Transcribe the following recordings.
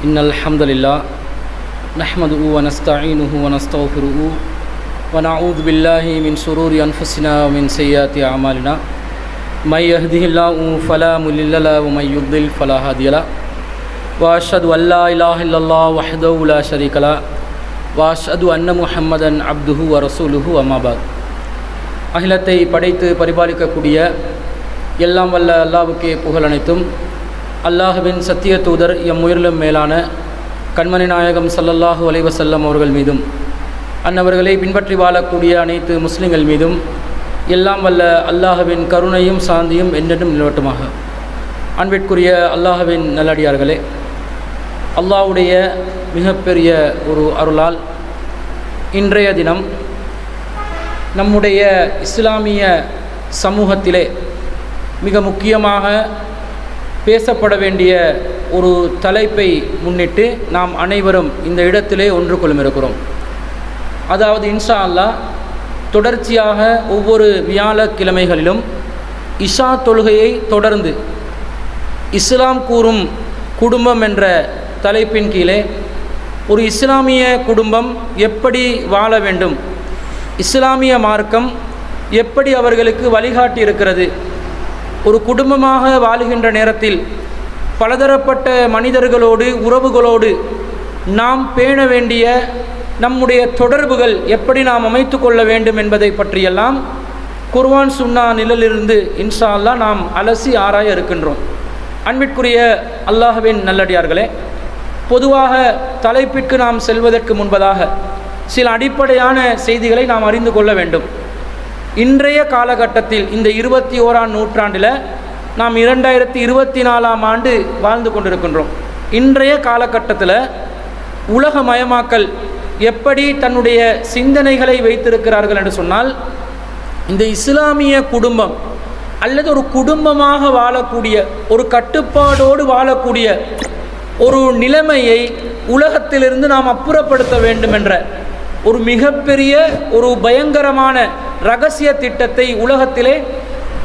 إن الحمد لله نحمده ونستعينه ونستغفره ونعوذ بالله من شرور أنفسنا ومن سيئات أعمالنا من يهده الله فلا مضل له ومن يضلل فلا هادي له وأشهد أن لا إله إلا الله وحده لا شريك له وأشهد أن محمدا عبده ورسوله أما بعد அகிலத்தை படைத்து பரிபாலிக்கக்கூடிய எல்லாம் வல்ல அல்லாஹ்வுக்கே புகழ் அனைத்தும் அல்லாஹ்வின் சத்திய தூதர் எம் உயிரிலும் மேலான கண்மணி நாயகம் ஸல்லல்லாஹு அலைஹி வஸல்லம் அவர்கள் மீதும் அன்னவர்களை பின்பற்றி வாழக்கூடிய அனைத்து முஸ்லிம்கள் மீதும் எல்லாம் வல்ல அல்லாஹ்வின் கருணையும் சாந்தியும் என்றென்றும் நிலவட்டுமாக. அன்பிற்குரிய அல்லாஹ்வின் நல்லடியார்களே, அல்லாஹ்வுடைய மிகப்பெரிய ஒரு அருளால் இன்றைய தினம் நம்முடைய இஸ்லாமிய சமூகத்திலே மிக முக்கியமாக பேசப்பட வேண்டிய ஒரு தலைப்பை முன்னிட்டு நாம் அனைவரும் இந்த இடத்திலே ஒன்று கொள்ளுமிருக்கிறோம். அதாவது இன்ஷா அல்லாஹ் தொடர்ச்சியாக ஒவ்வொரு வியாழக்கிழமைகளிலும் இஷா தொழுகையை தொடர்ந்து இஸ்லாம் கூறும் குடும்பம் என்ற தலைப்பின் கீழே ஒரு இஸ்லாமிய குடும்பம் எப்படி வாழ வேண்டும், இஸ்லாமிய மார்க்கம் எப்படி அவர்களுக்கு வழிகாட்டி இருக்கிறது, ஒரு குடும்பமாக வாழுகின்ற நேரத்தில் பலதரப்பட்ட மனிதர்களோடு உறவுகளோடு நாம் பேண வேண்டிய நம்முடைய தொடர்புகள் எப்படி நாம் அமைத்து கொள்ள வேண்டும் என்பதை பற்றியெல்லாம் குர்ஆன் சுன்னா நிழலிலிருந்து இன்ஷா அல்லாஹ் நாம் அலசி ஆராய இருக்கின்றோம். அன்பிற்குரிய அல்லாஹ்வின் நல்லடியார்களே, பொதுவாக தலைப்பிற்கு நாம் செல்வதற்கு முன்பதாக சில அடிப்படையான செய்திகளை நாம் அறிந்து கொள்ள வேண்டும். இன்றைய காலகட்டத்தில் இந்த 21ஆம் நூற்றாண்டில் நாம் 2024ஆம் ஆண்டு வாழ்ந்து கொண்டிருக்கின்றோம். இன்றைய காலகட்டத்தில் உலகமயமாக்கல் எப்படி தன்னுடைய சிந்தனைகளை வைத்திருக்கிறார்கள் என்று சொன்னால், இந்த இஸ்லாமிய குடும்பம் அல்லது ஒரு குடும்பமாக வாழக்கூடிய ஒரு கட்டுப்பாடோடு வாழக்கூடிய ஒரு நிலைமையை உலகத்திலிருந்து நாம் அப்புறப்படுத்த வேண்டும் என்ற ஒரு மிகப்பெரிய ஒரு பயங்கரமான இரகசிய திட்டத்தை உலகத்திலே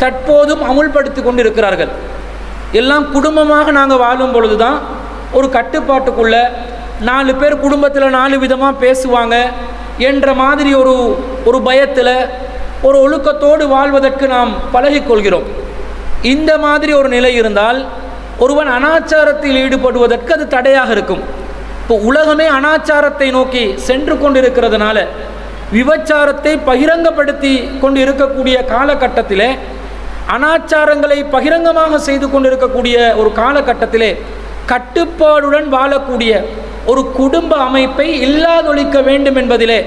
தற்போதும் அமுல்படுத்தி கொண்டு இருக்கிறார்கள். எல்லாம் குடும்பமாக நாங்கள் வாழும் பொழுது தான் ஒரு கட்டுப்பாட்டுக்குள்ள 4 பேர் குடும்பத்தில் 4 விதமாக பேசுவாங்க என்ற மாதிரி ஒரு பயத்தில் ஒரு ஒழுக்கத்தோடு வாழ்வதற்கு நாம் பழகிக்கொள்கிறோம். இந்த மாதிரி ஒரு நிலை இருந்தால் ஒருவன் அனாச்சாரத்தில் ஈடுபடுவதற்கு அது தடையாக இருக்கும். இப்போ உலகமே அனாச்சாரத்தை நோக்கி சென்று கொண்டிருக்கிறதுனால விபச்சாரத்தை பகிரங்கப்படுத்தி கொண்டு இருக்கக்கூடிய காலகட்டத்திலே, அனாச்சாரங்களை பகிரங்கமாக செய்து கொண்டிருக்கக்கூடிய ஒரு காலகட்டத்திலே கட்டுப்பாடுடன் வாழக்கூடிய ஒரு குடும்ப அமைப்பை இல்லாதொழிக்க வேண்டும் என்பதிலே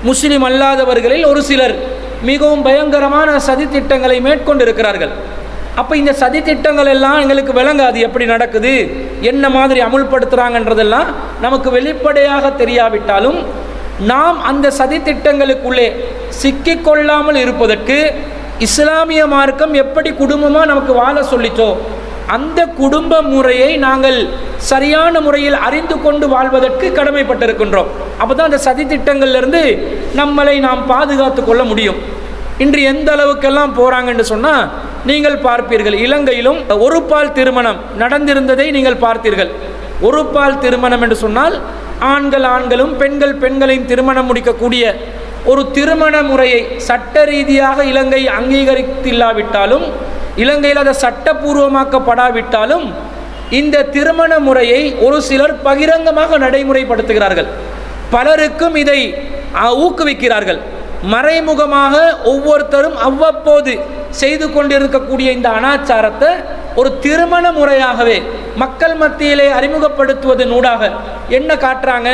முஸ்லிம் அல்லாதவர்களில் ஒரு சிலர் மிகவும் பயங்கரமான சதித்திட்டங்களை மேற்கொண்டிருக்கிறார்கள். அப்போ இந்த சதித்திட்டங்கள் எல்லாம் எங்களுக்கு விளங்காது, எப்படி நடக்குது, என்ன மாதிரி அமுல்படுத்துகிறாங்கன்றதெல்லாம் நமக்கு வெளிப்படையாக தெரியாவிட்டாலும் நாம் அந்த சதித்திட்டங்களுக்குள்ளே சிக்கிக்கொள்ளாமல் இருப்பதற்கு இஸ்லாமிய மார்க்கம் எப்படி குடும்பமாக நமக்கு வாழ சொல்லிச்சோ அந்த குடும்ப முறையை நாங்கள் சரியான முறையில் அறிந்து கொண்டு வாழ்வதற்கு கடமைப்பட்டிருக்கின்றோம். அப்போ தான் அந்த சதித்திட்டங்கள்லேருந்து நம்மளை நாம் பாதுகாத்து கொள்ள முடியும். இன்று எந்த அளவுக்கெல்லாம் போகிறாங்கன்னு சொன்னால் நீங்கள் பார்ப்பீர்கள், இலங்கையிலும் ஒரு பால் திருமணம் நடந்திருந்ததை நீங்கள் பார்த்தீர்கள். ஒரு பால் திருமணம் என்று சொன்னால் ஆண்களும் பெண்களையும் திருமணம் முடிக்கக்கூடிய ஒரு திருமண முறையை சட்ட ரீதியாக இலங்கை அங்கீகரித்தில்லாவிட்டாலும், இலங்கையில் அதை சட்டபூர்வமாக்கப்படாவிட்டாலும் இந்த திருமண முறையை ஒரு சிலர் பகிரங்கமாக நடைமுறைப்படுத்துகிறார்கள். பலருக்கும் இதை ஊக்குவிக்கிறார்கள். மறைமுகமாக ஒவ்வொருத்தரும் அவ்வப்போது செய்து கொண்டிருக்கக்கூடிய இந்த அனாச்சாரத்தை ஒரு திருமண முறையாகவே மக்கள் மத்தியிலே அறிமுகப்படுத்துவதன் ஊடாக என்ன காட்டுறாங்க,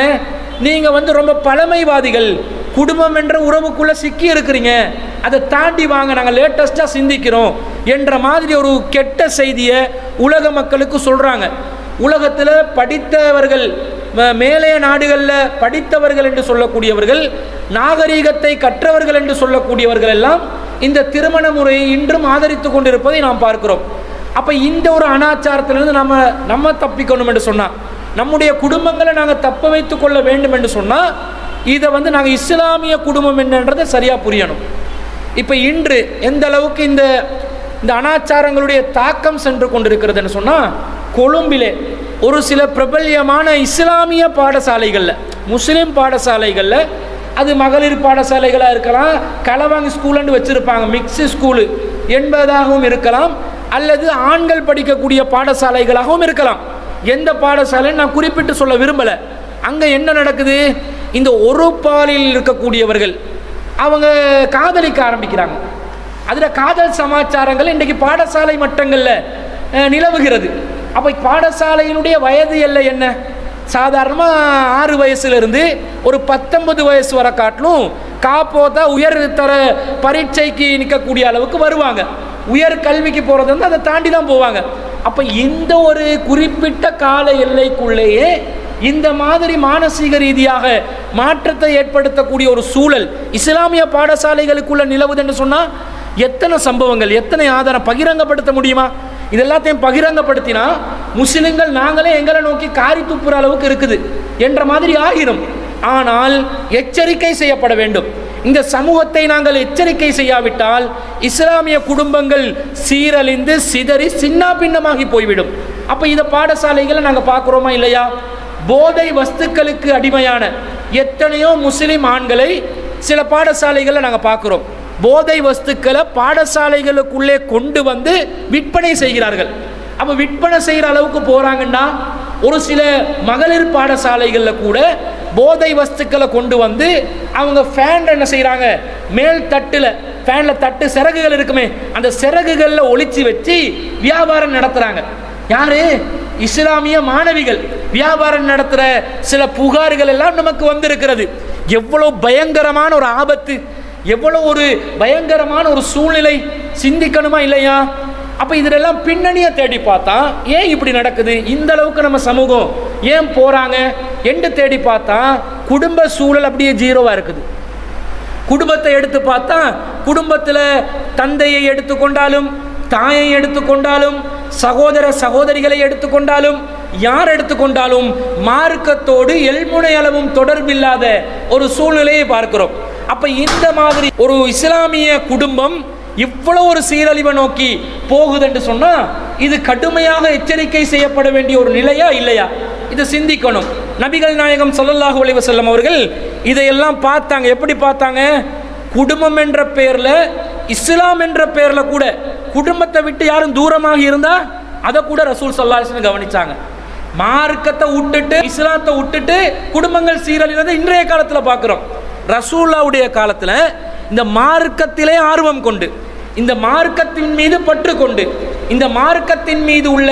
நீங்கள் ரொம்ப பழமைவாதிகள், குடும்பம் என்ற உறவுக்குள்ளே சிக்கி இருக்கிறீங்க, அதை தாண்டி வாங்க, நாங்கள் லேட்டஸ்ட்டாக சிந்திக்கிறோம் என்ற மாதிரி ஒரு கெட்ட செய்தியை உலக மக்களுக்கு சொல்கிறாங்க. உலகத்தில் படித்தவர்கள், மேலைய நாடுகளில் படித்தவர்கள் என்று சொல்லக்கூடியவர்கள், நாகரீகத்தை கற்றவர்கள் என்று சொல்லக்கூடியவர்கள் எல்லாம் இந்த திருமண முறையை இன்றும் ஆதரித்து கொண்டிருப்பதை நாம் பார்க்கிறோம். அப்போ இந்த ஒரு அனாச்சாரத்திலிருந்து நம்ம தப்பிக்கணும் என்று சொன்னால், நம்முடைய குடும்பங்களை நாங்கள் தப்ப வைத்து கொள்ள வேண்டும் என்று சொன்னால் இதை நாங்கள் இஸ்லாமிய குடும்பம் என்னன்றதை சரியாக புரியணும். இப்போ இன்று எந்த அளவுக்கு இந்த அனாச்சாரங்களுடைய தாக்கம் சென்று கொண்டிருக்கிறதுன்னு சொன்னால், கொழும்பிலே ஒரு சில பிரபல்யமான இஸ்லாமிய பாடசாலைகளில், முஸ்லீம் பாடசாலைகளில், அது மகளிர் பாடசாலைகளாக இருக்கலாம், கலவாங்க ஸ்கூலுன்னு வச்சுருப்பாங்க, மிக்ஸு ஸ்கூலு என்பதாகவும் இருக்கலாம், அல்லது ஆண்கள் படிக்கக்கூடிய பாடசாலைகளாகவும் இருக்கலாம். எந்த பாடசாலைன்னு நான் குறிப்பிட்டு சொல்ல விரும்பலை. அங்கே என்ன நடக்குது? இந்த ஒரு பாலில் இருக்கக்கூடியவர்கள் அவங்க காதலிக்க ஆரம்பிக்கிறாங்க. அதில் காதல் சமாச்சாரங்கள் இன்றைக்கு பாடசாலை மட்டங்களில் நிலவுகிறது. அப்போ பாடசாலையினுடைய வயது எல்லை என்ன? சாதாரணமாக 6 வயசுலேருந்து ஒரு 19 வயசு வரை காட்டிலும் காப்போத்தா உயர் தர பரீட்சைக்கு நிற்கக்கூடிய அளவுக்கு வருவாங்க. உயர் கல்விக்கு போகிறது வந்து அதை தாண்டி தான் போவாங்க. அப்போ இந்த ஒரு குறிப்பிட்ட கால எல்லைக்குள்ளேயே இந்த மாதிரி மானசீக ரீதியாக மாற்றத்தை ஏற்படுத்தக்கூடிய ஒரு சூழல் இஸ்லாமிய பாடசாலைகளுக்குள்ள நிலவுது என்று சொன்னால் எத்தனை சம்பவங்கள், எத்தனை ஆதாரம் பகிரங்கப்படுத்த முடியுமா? இதெல்லாத்தையும் பகிரங்கப்படுத்தினா முஸ்லிம்கள் நாங்களே எங்களை நோக்கி காரி துப்புற அளவுக்கு இருக்குது என்ற மாதிரி ஆகிரும். ஆனால் எச்சரிக்கை செய்யப்பட வேண்டும். இந்த சமூகத்தை நாங்கள் எச்சரிக்கை செய்யாவிட்டால் இஸ்லாமிய குடும்பங்கள் சீரழிந்து சிதறி சின்ன பின்னமாகி போய்விடும். அப்போ இதை பாடசாலைகளை நாங்கள் பார்க்குறோமா இல்லையா? போதை வஸ்துக்களுக்கு அடிமையான எத்தனையோ முஸ்லிம் ஆண்களை சில பாடசாலைகளில் நாங்கள் பார்க்குறோம். போதை வஸ்துக்களை பாடசாலைகளுக்குள்ளே கொண்டு வந்து விற்பனை செய்கிறார்கள். அப்போ விற்பனை செய்கிற அளவுக்கு போகிறாங்கன்னா ஒரு சில மகளிர் பாடசாலைகளில் கூட போதை வஸ்துக்களை கொண்டு வந்து அவங்க ஃபேன் என்ன செய்கிறாங்க, மேல் தட்டில் ஃபேனில் தட்டு சிறகுகள் இருக்குமே, அந்த சிறகுகளில் ஒளிச்சு வச்சு வியாபாரம் நடத்துகிறாங்க. யாரு? இஸ்லாமிய மாணவிகள் வியாபாரம் நடத்துகிற சில புகார்கள் எல்லாம் நமக்கு வந்திருக்கிறது. எவ்வளோ பயங்கரமான ஒரு ஆபத்து, எவ்வளோ ஒரு பயங்கரமான ஒரு சூழ்நிலை, சிந்திக்கணுமா இல்லையா? அப்போ இதெல்லாம் பின்னணியை தேடி பார்த்தா ஏன் இப்படி நடக்குது, இந்த அளவுக்கு நம்ம சமூகம் ஏன் போகிறாங்க என்று தேடி பார்த்தா குடும்ப சூழல் அப்படியே ஜீரோவாக இருக்குது. குடும்பத்தை எடுத்து பார்த்தா குடும்பத்தில் தந்தையை எடுத்துக்கொண்டாலும் தாயை எடுத்துக்கொண்டாலும் சகோதர சகோதரிகளை எடுத்துக்கொண்டாலும் யார் எடுத்துக்கொண்டாலும் மார்க்கத்தோடு எல்முனை அளவும் தொடர்பில்லாத ஒரு சூழ்நிலையை பார்க்கிறோம். அப்ப இந்த மாதிரி ஒரு இஸ்லாமிய குடும்பம் இவ்வளவு ஒரு சீரழிவை நோக்கி போகுது என்று சொன்னா இது கடுமையாக எச்சரிக்கை செய்யப்பட வேண்டிய ஒரு நிலையா இல்லையா? இதை சிந்திக்கணும். நபிகள் நாயகம் ஸல்லல்லாஹு அலைஹி வஸல்லம் அவர்கள் இதையெல்லாம் பார்த்தாங்க. எப்படி பார்த்தாங்க? குடும்பம் என்ற பெயர்ல, இஸ்லாம் என்ற பெயர்ல கூட குடும்பத்தை விட்டு யாரும் தூரமாக இருந்தா அதை கூட ரசூல் ஸல்லல்லாஹு அலைஹி வஸல்லம் கவனிச்சாங்க. மார்க்கத்தை விட்டுட்டு இஸ்லாத்தை விட்டுட்டு குடும்பங்கள் சீரழிவதை இன்றைய காலத்தில் பார்க்கிறோம். ரசூலுல்லாஹ்வுடைய காலத்தில் இந்த மார்க்கத்திலே ஆர்வம் கொண்டு, இந்த மார்க்கத்தின் மீது பற்று கொண்டு, இந்த மார்க்கத்தின் மீது உள்ள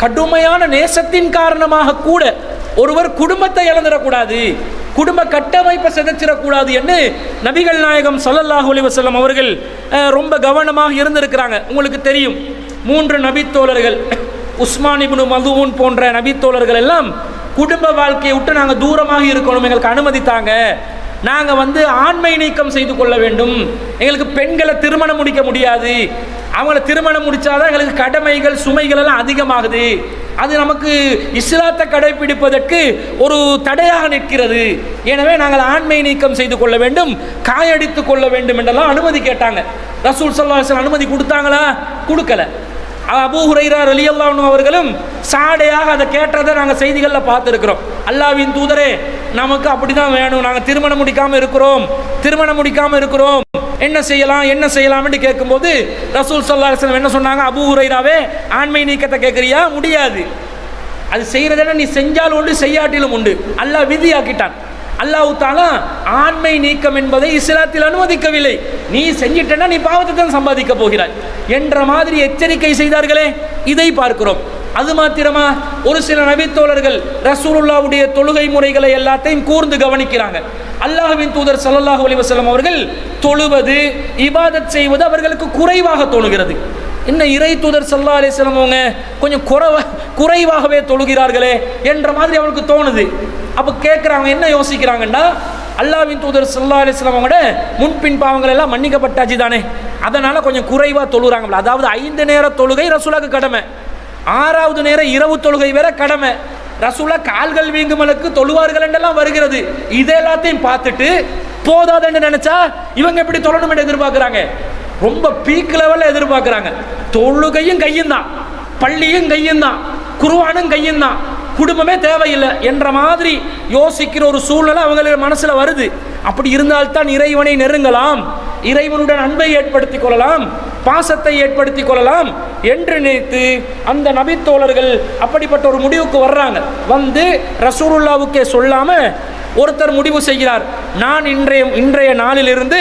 கடுமையான நேசத்தின் காரணமாக கூட ஒருவர் குடும்பத்தை இழந்துடக்கூடாது, குடும்ப கட்டமைப்பை சிதைச்சிடக்கூடாது என்று நபிகள் நாயகம் ஸல்லல்லாஹு அலைஹி வஸல்லம் அவர்கள் ரொம்ப கவனமாக இருந்திருக்கிறாங்க. உங்களுக்கு தெரியும், 3 நபித்தோழர்கள் உஸ்மான் இப்னு மதூன் போன்ற நபித்தோழர்கள் எல்லாம் குடும்ப வாழ்க்கையை விட்டு நாங்கள் தூரமாக இருக்கணும், எங்களுக்கு அனுமதித்தாங்க, நாங்கள் ஆண்மை நீக்கம் செய்து கொள்ள வேண்டும், எங்களுக்கு பெண்களை திருமணம் முடிக்க முடியாது, அவங்கள திருமணம் முடித்தாதான் எங்களுக்கு கடமைகள் சுமைகள் எல்லாம் அதிகமாகுது, அது நமக்கு இஸ்லாத்தை கடைபிடிப்பதற்கு ஒரு தடையாக நிற்கிறது, எனவே நாங்கள் ஆண்மை நீக்கம் செய்து கொள்ள வேண்டும், காயடித்து கொள்ள வேண்டும் என்றெல்லாம் அனுமதி கேட்டாங்க. ரசூல் ஸல்லல்லாஹு அலைஹி வஸல்லம் அனுமதி கொடுத்தாங்களா? கொடுக்கல. அபூ ஹுரைரா ரலியல்லாஹு அன்ஹு அவர்களும் சாடையாக அதை கேட்டதை நாங்கள் செய்திகளில் பார்த்துருக்கிறோம். அல்லாஹ்வின் தூதரே, நமக்கு அப்படி தான் வேணும், நாங்கள் திருமணம் முடிக்காமல் இருக்கிறோம், என்ன செய்யலாம் என்று கேட்கும்போது ரசூல் ஸல்லல்லாஹு அலைஹி வஸல்லம் என்ன சொன்னாங்க? அபூ ஹுரைராவே, ஆண்மை நீக்கத்தை கேட்குறியா? முடியாது, அது செய்கிறதுனா நீ செஞ்சாலும் உண்டு செய்யாட்டிலும் உண்டு, அல்லாஹ் விதியாக்கிட்டான். அல்லாஹ் தஆலா ஆண்மை நீக்கம் என்பதை இஸ்லாத்தில் அனுமதிக்கவில்லை, நீ செஞ்சிட்டனா நீ பாவத்தை தான் சம்பாதிக்க போகிறாய் என்ற மாதிரி எச்சரிக்கை செய்தார்களே, இதை பார்க்கிறோம். அது மாத்திரமா? ஒரு சில நபித்தோழர்கள் ரசூலுல்லாஹ்வுடைய தொழுகை முறைகளை எல்லாத்தையும் கூர்ந்து கவனிக்கிறாங்க. அல்லாஹ்வின் தூதர் ஸல்லல்லாஹு அலைஹி வஸல்லம் அவர்கள் தொழுவது, இபாதத் செய்வது அவர்களுக்கு குறைவாக தோணுகிறது. இன்னும் இறை தூதர் ஸல்லல்லாஹு அலைஹி வஸல்லம் அவங்க கொஞ்சம் குறைவாகவே தொழுகிறார்களே என்ற மாதிரி அவங்களுக்கு தோணுது. அப்போ கேட்குறாங்க, என்ன யோசிக்கிறாங்கன்னா, அல்லாஹ்வின் தூதர் ஸல்லல்லாஹு அலைஹி வஸல்லம் அவங்களோட முன்பின் பாவங்கள் எல்லாம் மன்னிக்கப்பட்டாச்சு தானே, அதனால் கொஞ்சம் குறைவாக தொழுகிறாங்க. அதாவது 5 நேர தொழுகை ரசூலுக்கு கடமை, 6வது நேர இரவு தொழுகை வேற கடமை. ரசூலா கால்கள் வீங்குமலுக்கு தொழுவார்கள் என்றெல்லாம் வருகிறது. இது எல்லாத்தையும் பார்த்துட்டு போதாதுன்னு நினைச்சா இவங்க எப்படி தொழணும் என்று எதிர்பார்க்குறாங்க, ரொம்ப பீக் லெவலில் எதிர்பார்க்குறாங்க. தொழுகையும் கையும் தான், பள்ளியும் கையும் தான், குர்ஆனும் கையும் தான், குடும்பமே தேவையில்லை என்ற மாதிரி யோசிக்கிற ஒரு சூழ்நிலை அவங்களுக்கு மனசில் வருது. அப்படி இருந்தால்தான் இறைவனை நெருங்கலாம், இறைவனுடன் அன்பை ஏற்படுத்திக் கொள்ளலாம், பாசத்தை ஏற்படுத்திக் கொள்ளலாம் என்று நினைத்து அந்த நபித்தோழர்கள் அப்படிப்பட்ட ஒரு முடிவுக்கு வர்றாங்க. வந்து ரசூலுல்லாவுக்கே சொல்லாம ஒருத்தர் முடிவு செய்கிறார், நான் இன்றைய நாளிலிருந்து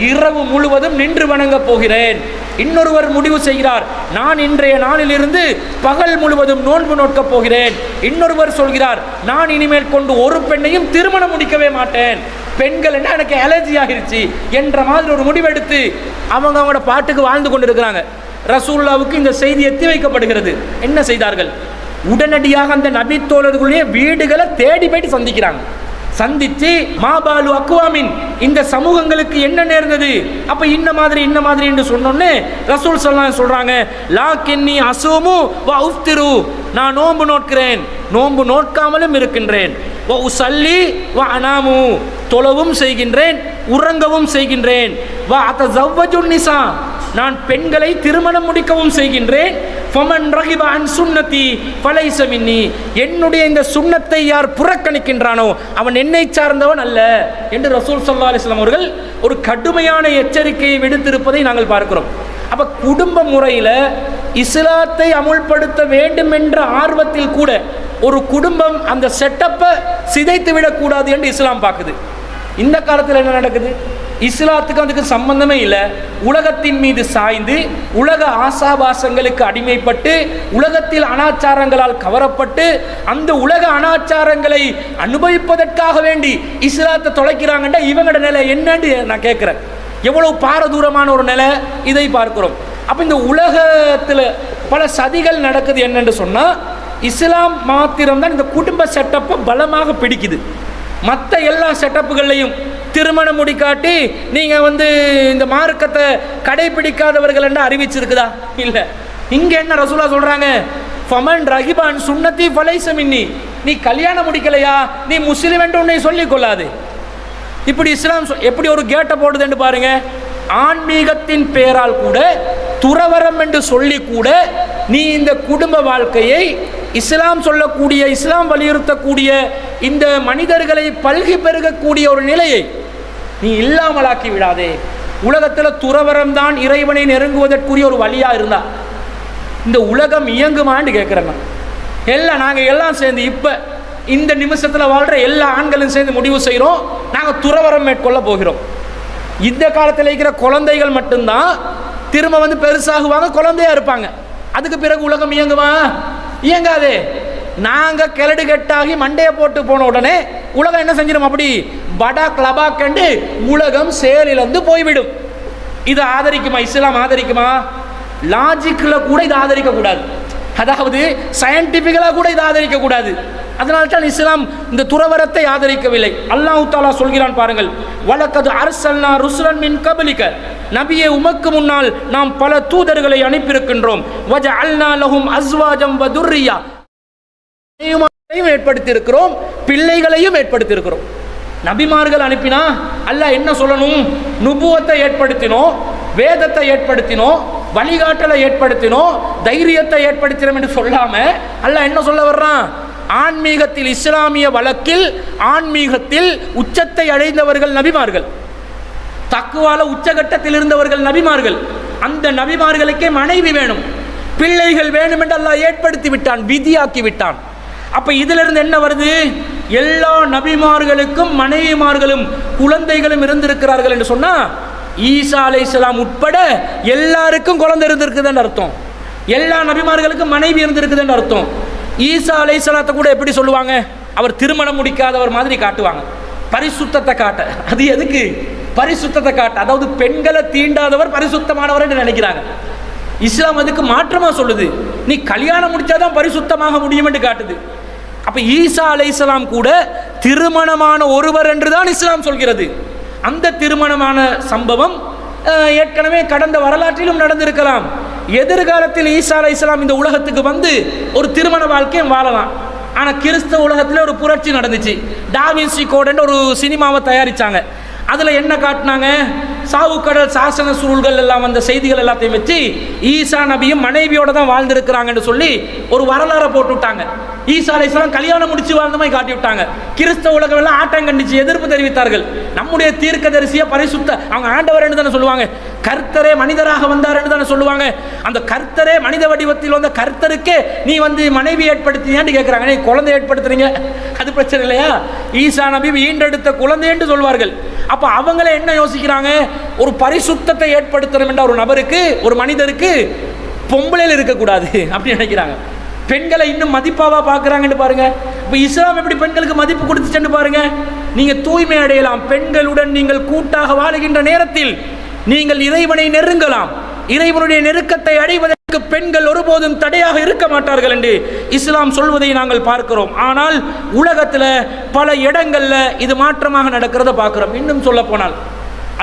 இரவு முழுவதும் நின்று வணங்க போகிறேன். இன்னொருவர் முடிவு செய்கிறார், நான் இன்றைய நாளிலிருந்து பகல் முழுவதும் நோன்பு நோக்கப் போகிறேன். இன்னொருவர் சொல்கிறார், நான் இனிமேல் கொண்டு ஒரு பெண்ணையும் திருமணம் முடிக்கவே மாட்டேன், பெண்கள் என்ன எனக்கு அலர்ஜி ஆகிருச்சு என்ற மாதிரி ஒரு முடிவெடுத்து அவங்களோட பாட்டுக்கு வாழ்ந்து கொண்டிருக்கிறாங்க. ரசூலுல்லாவுக்கு இந்த செய்தி எத்தி வைக்கப்படுகிறது. என்ன செய்தார்கள்? உடனடியாக அந்த நபித்தோழர்களுடைய வீடுகளை தேடி போயிட்டு சந்திக்கிறாங்க. சந்தித்து மாபாலு அக்வாமின், இந்த சமூகங்களுக்கு என்ன நேர்ந்தது, அப்ப இன்ன மாதிரி என்று சொன்னோன்னே ரசூல் ஸல்லல்லாஹு அலைஹி சொல்றாங்க, லாக்கின்னி அஸூமு வ உஃப்திரு, நான் நோன்பு நோட்கிறேன், நோன்பு நோட்காமலும் இருக்கின்றேன், வ உஸல்லி வ அனாமு, தொழவும் செய்கின்றேன், உறங்கவும் செய்கின்றேன், வ அத்தஸவ்வஜு நிஸா, நான் பெண்களை திருமணம் முடிக்கவும் செய்கின்றேன், ஃபமன் ரகிப அன் சுன்னதி ஃபலைஸ மின்னி, என்னுடைய இந்த சுன்னத்தை யார் புறக்கணிக்கின்றானோ அவன் என்னை சார்ந்தவன் அல்ல என்று ரசூல் ஸல்லல்லாஹு அலைஹி வஸல்லம் அவர்கள் ஒரு கடுமையான எச்சரிக்கையை விடுத்திருப்பதை நாங்கள் பார்க்கிறோம். அப்ப குடும்ப முறையில் இஸ்லாத்தை அமுல்படுத்த வேண்டும் என்ற ஆர்வத்தில் கூட ஒரு குடும்பம் அந்த செட்டப்பை சிதைத்து விடக்கூடாது என்று இஸ்லாம் பார்க்குது. இந்த காலத்தில் என்ன நடக்குது? இஸ்லாத்துக்கு அதுக்கு சம்பந்தமே இல்லை. உலகத்தின் மீது சாய்ந்து உலக ஆசாபாசங்களுக்கு அடிமைப்பட்டு உலகத்தில் அனாச்சாரங்களால் கவரப்பட்டு அந்த உலக அனாச்சாரங்களை அனுபவிப்பதற்காக வேண்டி இஸ்லாத்தை தொலைக்கிறாங்கன்றா இவங்களோட நிலை என்னன்னு நான் கேட்குறேன். எவ்வளவு பாரதூரமான ஒரு நிலை இதை பார்க்கிறோம். அப்போ இந்த உலகத்தில் பல சதிகள் நடக்குது. என்னென்று சொன்னால் இஸ்லாம் மாத்திரம்தான் இந்த குடும்ப செட்டப்பை பலமாக பிடிக்குது. மற்ற எல்லா செட்டப்புகள்லையும் திருமணம் முடிக்காட்டி நீங்கள் இந்த மார்க்கத்தை கடைபிடிக்காதவர்கள் என்று அறிவிச்சிருக்குதா? இல்லை. இங்கே என்ன ரசூலா சொல்கிறாங்க? ஃபமன் ரஹிபான் சுன்னதி ஃபலைஸ மின்னி, நீ கல்யாணம் முடிக்கலையா நீ முஸ்லீம் என்று உன்னை சொல்லிக் கொள்ளாது. இப்படி இஸ்லாம் எப்படி ஒரு கேட்டை போடுதுன்னு பாருங்க. ஆன்மீகத்தின் பெயரால் கூட துறவரம் என்று சொல்லி கூட நீ இந்த குடும்ப வாழ்க்கையை இஸ்லாம் சொல்லக்கூடிய, இஸ்லாம் வலியுறுத்தக்கூடிய இந்த மனிதர்களை பல்கி பெருகக்கூடிய ஒரு நிலையை நீ இல்லாமலாக்கி விடாதே. உலகத்தில் துறவரம் தான் இறைவனை நெருங்குவதற்குரிய ஒரு வழியாக இருந்தா இந்த உலகம் இயங்குமான்னு கேட்குறேன். நாங்கள் எல்லாம் சேர்ந்து இப்போ இந்த நிமிஷத்தில் வாழ்கிற எல்லா ஆண்களும் சேர்ந்து முடிவு செய்கிறோம், நாங்கள் துறவரம் மேற்கொள்ள போகிறோம். இந்த காலத்தில் இருக்கிற குழந்தைகள் மட்டும்தான் திரும்ப பெருசாகுவாங்க, குழந்தையா இருப்பாங்க. அதுக்கு பிறகு உலகம் இயங்குமா? இயங்காதே. நாங்கள் கிளடு கெட்டாகி மண்டையை போட்டு போன உடனே உலகம் என்ன செஞ்சிடும்? அப்படி படா கிளபா கண்டு உலகம் செயலிழந்து போய்விடும். இதை ஆதரிக்குமா இஸ்லாம்? ஆதரிக்குமா? லாஜிக்கில் கூட இதை ஆதரிக்க கூடாது, அதாவது சயின்டிஃபிக்கலாக கூட இதை ஆதரிக்க கூடாது. அதனால தான் இஸ்லாம் இந்த துறவரத்தை ஆதரிக்கவில்லை. அல்லாஹ் தஆலா சொல்கிறான் பாருங்கள், வலக்கது அர்சல்னா ருசுலன் மின் கபலிக, நபியே உமக்கு முன்னால் நாம் பல தூதர்களை அனுப்பியிருக்கின்றோம். வஜஅல்னா லஹும் அஸ்வாஜம் வ துர்ரியா, ஏற்படுத்தி இருக்கிறோம், பிள்ளைகளையும் ஏற்படுத்தி இருக்கிறோம். நபிமார்கள் அனுப்பினா அல்லாஹ் என்ன சொல்லணும்? நுபுவத்தை ஏற்படுத்தினோம், வேதத்தை ஏற்படுத்தினோம், வழிகாட்டலை ஏற்படுத்தினோம், தைரியத்தை ஏற்படுத்தினோம் என்று சொல்லாம அல்லாஹ் என்ன சொல்ல வர்றான்? ஆன்மீகத்தில், இஸ்லாமிய வழக்கில் ஆன்மீகத்தில் உச்சத்தை அடைந்தவர்கள் நபிமார்கள், தக்குவால உச்சகட்டத்தில் இருந்தவர்கள் நபிமார்கள். அந்த நபிமார்களுக்கே மனைவி வேணும், பிள்ளைகள் வேணும் என்று அல்லாஹ் ஏற்படுத்தி விட்டான், விதியாக்கி விட்டான். அப்ப இதிலிருந்து என்ன வருது? எல்லா நபிமார்களுக்கும் மனைவிமார்களும் குழந்தைகளும் இருந்திருக்கிறார்கள் என்று சொன்னா ஈசா அலைஹிஸ்ஸலாம் உட்பட எல்லாருக்கும் குழந்தை இருந்திருக்குதுன்னு அர்த்தம். எல்லா நபிமார்களுக்கும் மனைவி இருந்திருக்குதுன்னு அர்த்தம். ஈசா அலைஹிஸ்ஸலாத்தை கூட எப்படி சொல்லுவாங்க? அவர் திருமணம் முடிக்காதவர் மாதிரி காட்டுவாங்க, பரிசுத்தத்தை காட்ட. அது எதுக்கு? பரிசுத்தத்தை காட்ட, அதாவது பெண்களை தீண்டாதவர் பரிசுத்தமானவர் என்று நினைக்கிறாங்க. இஸ்லாம் அதுக்கு மாற்றமா சொல்லுது, நீ கல்யாணம் முடிச்சாதான் பரிசுத்தமாக முடியும் என்று காட்டுது. அப்ப ஈசா அலைஹிஸ்ஸலாம் கூட திருமணமான ஒருவர் என்றுதான் இஸ்லாம் சொல்கிறது. அந்த திருமணமான சம்பவம் ஏற்கனவே கடந்த வரலாற்றிலும் நடந்திருக்கலாம். எதிர்காலத்தில் ஈசா அலைஹிஸ்ஸலாம் இந்த உலகத்துக்கு வந்து ஒரு திருமண வாழ்க்கையை வாழலாம். ஆனால் கிறிஸ்தவ உலகத்தில் ஒரு புரட்சி நடந்துச்சு. டாவின்சி கோட் ஒரு சினிமாவை தயாரித்தாங்க. அதில் என்ன காட்டினாங்க? சாவுக்கடல் சாசன சூழல்கள் எல்லாம் அந்த செய்திகள் எல்லாத்தையும் வச்சு ஈசா நபியும் மனைவியோட தான் வாழ்ந்திருக்கிறாங்கன்னு சொல்லி ஒரு வரலாறை போட்டு விட்டாங்க. ஈசா அலைஹிஸ்ஸலாம் கல்யாணம் முடிச்சு வாழ்ந்த மாதிரி காட்டி விட்டாங்க. கிறிஸ்தவ உலகம் எல்லாம் ஆட்டம் கண்டிச்சு எதிர்ப்பு தெரிவித்தார்கள். நம்முடைய தீர்க்கதரிசிய பரிசுத்த அவங்க ஆண்டவர் என்று தானே சொல்லுவாங்க, கர்த்தரே மனிதராக வந்தார் என்று தானே சொல்லுவாங்க. அந்த கர்த்தரே மனித வடிவத்தில் வந்த கர்த்தருக்கே நீ வந்து மனைவி ஏற்படுத்தியான்னு கேட்குறாங்க. நீ குழந்தை ஏற்படுத்துறீங்க, அது பிரச்சனை இல்லையா? ஈசா நபி ஈண்டெடுத்த குழந்தை என்று சொல்வார்கள். அப்போ அவங்களே என்ன யோசிக்கிறாங்க, ஒரு பரிசுத்தத்தை ஏற்படுத்தணும் என்ற ஒரு நபருக்கு, ஒரு மனிதருக்கு பொம்பளையில் இருக்கக்கூடாது அப்படின்னு நினைக்கிறாங்க. பெண்களை இன்னும் மதிப்பாவா பார்க்குறாங்கன்னு பாருங்க. இப்போ இஸ்லாம் எப்படி பெண்களுக்கு மதிப்பு கொடுத்துச்சுன்னு பாருங்க. நீங்கள் தூய்மை அடையலாம், பெண்களுடன் நீங்கள் கூட்டாக வாழுகின்ற நேரத்தில் நீங்கள் இறைவனை நெருங்கலாம். இறைவனுடைய நெருக்கத்தை அடைவதற்கு பெண்கள் ஒருபோதும் தடையாக இருக்க மாட்டார்கள் என்று இஸ்லாம் சொல்வதை நாங்கள் பார்க்கிறோம். ஆனால் உலகத்தில் பல இடங்களில் இது மாற்றமாக நடக்கிறத பார்க்கிறோம். இன்னும் சொல்ல போனால்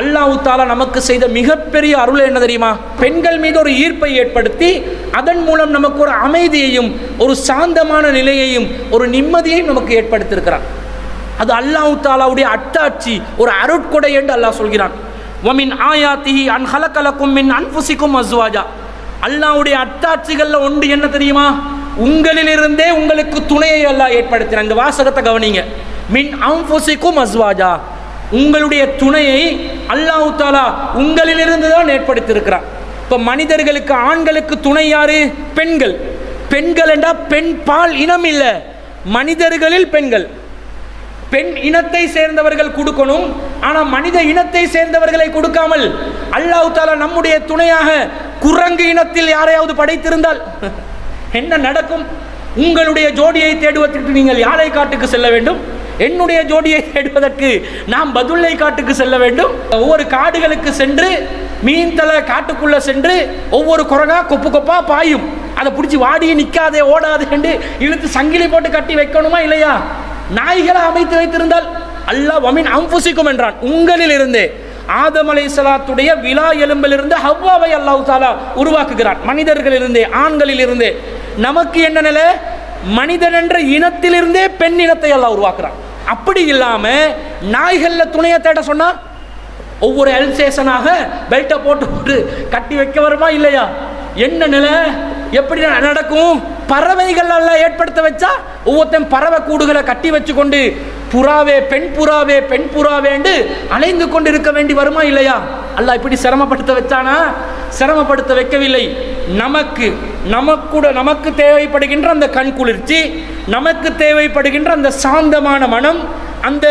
அல்லாஹ் தஆலா நமக்கு செய்த மிகப்பெரிய அருள் என்ன தெரியுமா? பெண்கள் மீது ஒரு ஈர்ப்பை ஏற்படுத்தி அதன் மூலம் நமக்கு ஒரு அமைதியையும் ஒரு சாந்தமான நிலையையும் ஒரு நிம்மதியையும் நமக்கு ஏற்படுத்தியிருக்கிறான். அது அல்லாஹ் தஆலாவுடைய அத்தாட்சி, ஒரு அருட்கொடை என்று அல்லாஹ் சொல்கிறான். வமின் ஆயாத்திஹி அன் ஹலகலக்கும் மின் அன்ஃபுசிக்கும் அஸ்வாஜா. அல்லாஹ்வுடைய அத்தாட்சிகளில் ஒன்று என்ன தெரியுமா? உங்களிலிருந்தே உங்களுக்கு துணையை அல்லாஹ் ஏற்படுத்தினான். இந்த வாசகத்தை கவனிங்க. மின் அன்ஃபுசிக்கும் அஸ்வாஜா, உங்களுடைய துணையை அல்லாஹ் தஆலா உங்களிலிருந்து தான் ஏற்படுத்தியிருக்கிறார். இப்போ மனிதர்களுக்கு ஆண்களுக்கு துணை யாரு? பெண்கள். பெண்கள் என்றால் பெண் பால் இனம் இல்லை, மனிதர்களில் பெண்கள். பெண் இனத்தை சேர்ந்தவர்கள் கொடுக்கணும், ஆனால் மனித இனத்தை சேர்ந்தவர்களை கொடுக்காமல் அல்லாஹ் தஆலா நம்முடைய துணையாக குரங்கு இனத்தில் யாரையாவது படைத்திருந்தால் என்ன நடக்கும்? உங்களுடைய ஜோடியை தேடுவதற்கு நீங்கள் யாழை காட்டுக்கு செல்ல வேண்டும், என்னுடைய ஜோடியை தேடுவதற்கு நாம் பதுல்லை காட்டுக்கு செல்ல வேண்டும். ஒவ்வொரு காடுகளுக்கு சென்று மீன் தலை காட்டுக்குள்ள சென்று ஒவ்வொரு குரங்கா கொப்பு கொப்பா பாயும், அதை பிடிச்சி வாடி நிற்காதே ஓடாது என்று இழுத்து சங்கிலி போட்டு கட்டி வைக்கணுமா இல்லையா? நாய்களை அமைத்து வைத்திருந்தால் அல்லாஹ் வமின் அன்ஃபுசிக்கும் என்றான். உங்களில் இருந்தே ஆதம் அலைஹிஸ்ஸலாத்துடைய விலா எலும்பிலிருந்து ஹவ்வாவை அல்லாஹ் தஆலா உருவாக்குகிறான். மனிதர்களிலிருந்தே, ஆண்களிலிருந்தே. நமக்கு என்ன நிலை? மனிதன் என்ற இனத்திலிருந்தே பெண் இனத்தை அல்லாஹ் உருவாக்குறான். அப்படி இல்லாம நாய்கள்ல துணையை தேட சொன்னா ஒவ்வொரு எல்சேஷனாக பெல்ட்டை போட்டு கட்டி வைக்க வருமா இல்லையா? என்ன நிலை? எப்படி நடக்கும்? பறவைகள் எல்லாம் ஏற்படுத்த வச்சா ஒவ்வொருத்தன் பறவை கூடுகளை கட்டி வச்சு கொண்டு புறாவே பெண் புறாவே பெண் புறாவேண்டு அலைந்து கொண்டு இருக்க வேண்டி வருமா இல்லையா? அல்லாஹ் இப்படி சிரமப்படுத்த வச்சானா? சிரமப்படுத்த வைக்கவில்லை. நமக்கு தேவைப்படுகின்ற அந்த கண் குளிர்ச்சி, நமக்கு தேவைப்படுகின்ற அந்த சாந்தமான மனம், அந்த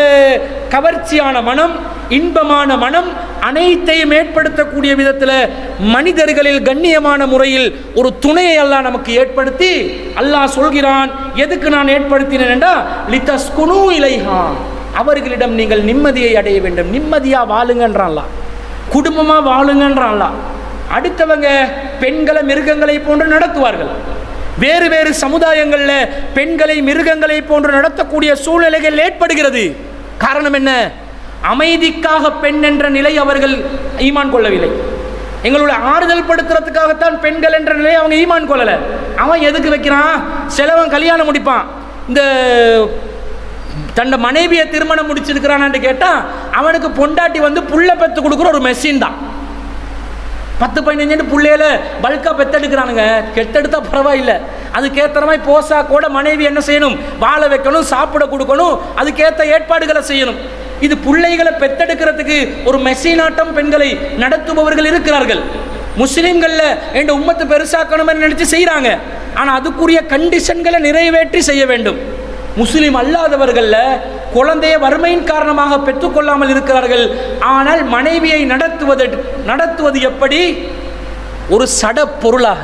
கவர்ச்சியான மனம், இன்பமான மனம் அனைத்தையும் ஏற்படுத்தக்கூடிய விதத்தில் மனிதர்களில் கண்ணியமான முறையில் ஒரு துணையை அல்லாஹ் நமக்கு ஏற்படுத்தி அல்லாஹ் சொல்கிறான், எதுக்கு நான் ஏற்படுத்தினேன் என்றால் லிதஸ்குனு இலைஹா, அவர்களிடம் நீங்கள் நிம்மதியை அடைய வேண்டும். நிம்மதியா வாழுங்கன்றான்ல, குடும்பமா வாழுங்கன்றான்ல. அடுத்தவங்க பெண்களை மிருகங்களை போன்று நடத்துவார்கள். வேறு வேறு சமுதாயங்களில் பெண்களை மிருகங்களை போன்று நடத்தக்கூடிய சூழ்நிலைகள் ஏற்படுகிறது. காரணம் என்ன? அமைதிக்காக பெண் என்ற நிலை அவர்கள் ஈமான் கொள்ளவில்லை. எங்களுடைய ஆறுதல் படுத்துறதுக்காகத்தான் பெண்கள் என்ற நிலை அவங்க ஈமான் கொள்ளலை. அவன் எதுக்கு வைக்கிறான்? சிலவன் கல்யாணம் முடிப்பான், இந்த தன்னை மனைவியை திருமணம் முடிச்சிருக்கிறான்னு கேட்டால் அவனுக்கு பொண்டாட்டி வந்து புள்ள பெற்று கொடுக்குற ஒரு மெஷின் தான். 10-15 பிள்ளையில பல்கா பெத்தெடுக்கிறானுங்க. கெட்டெடுத்தா பரவாயில்லை, அதுக்கேற்ற மாதிரி போசா கூட மனைவி என்ன செய்யணும்? வாழ வைக்கணும், சாப்பிட கொடுக்கணும், அதுக்கேற்ற ஏற்பாடுகளை செய்யணும். இது பிள்ளைகளை பெத்தெடுக்கிறதுக்கு ஒரு மெஷினாட்டம் பெண்களை நடத்துபவர்கள் இருக்கிறார்கள். முஸ்லீம்களில் என்ற உம்மத்தை பெருசாக்கணும்னு நினைச்சு செய்கிறாங்க. ஆனால் அதுக்குரிய கண்டிஷன்களை நிறைவேற்றி செய்ய வேண்டும். முஸ்லீம் அல்லாதவர்களில் குழந்தைய வறுமையின் காரணமாக பெற்றுக்கொள்ளாமல் இருக்கிறார்கள். ஆனால் மனைவியை நடத்துவது எப்படி? ஒரு சட பொருளாக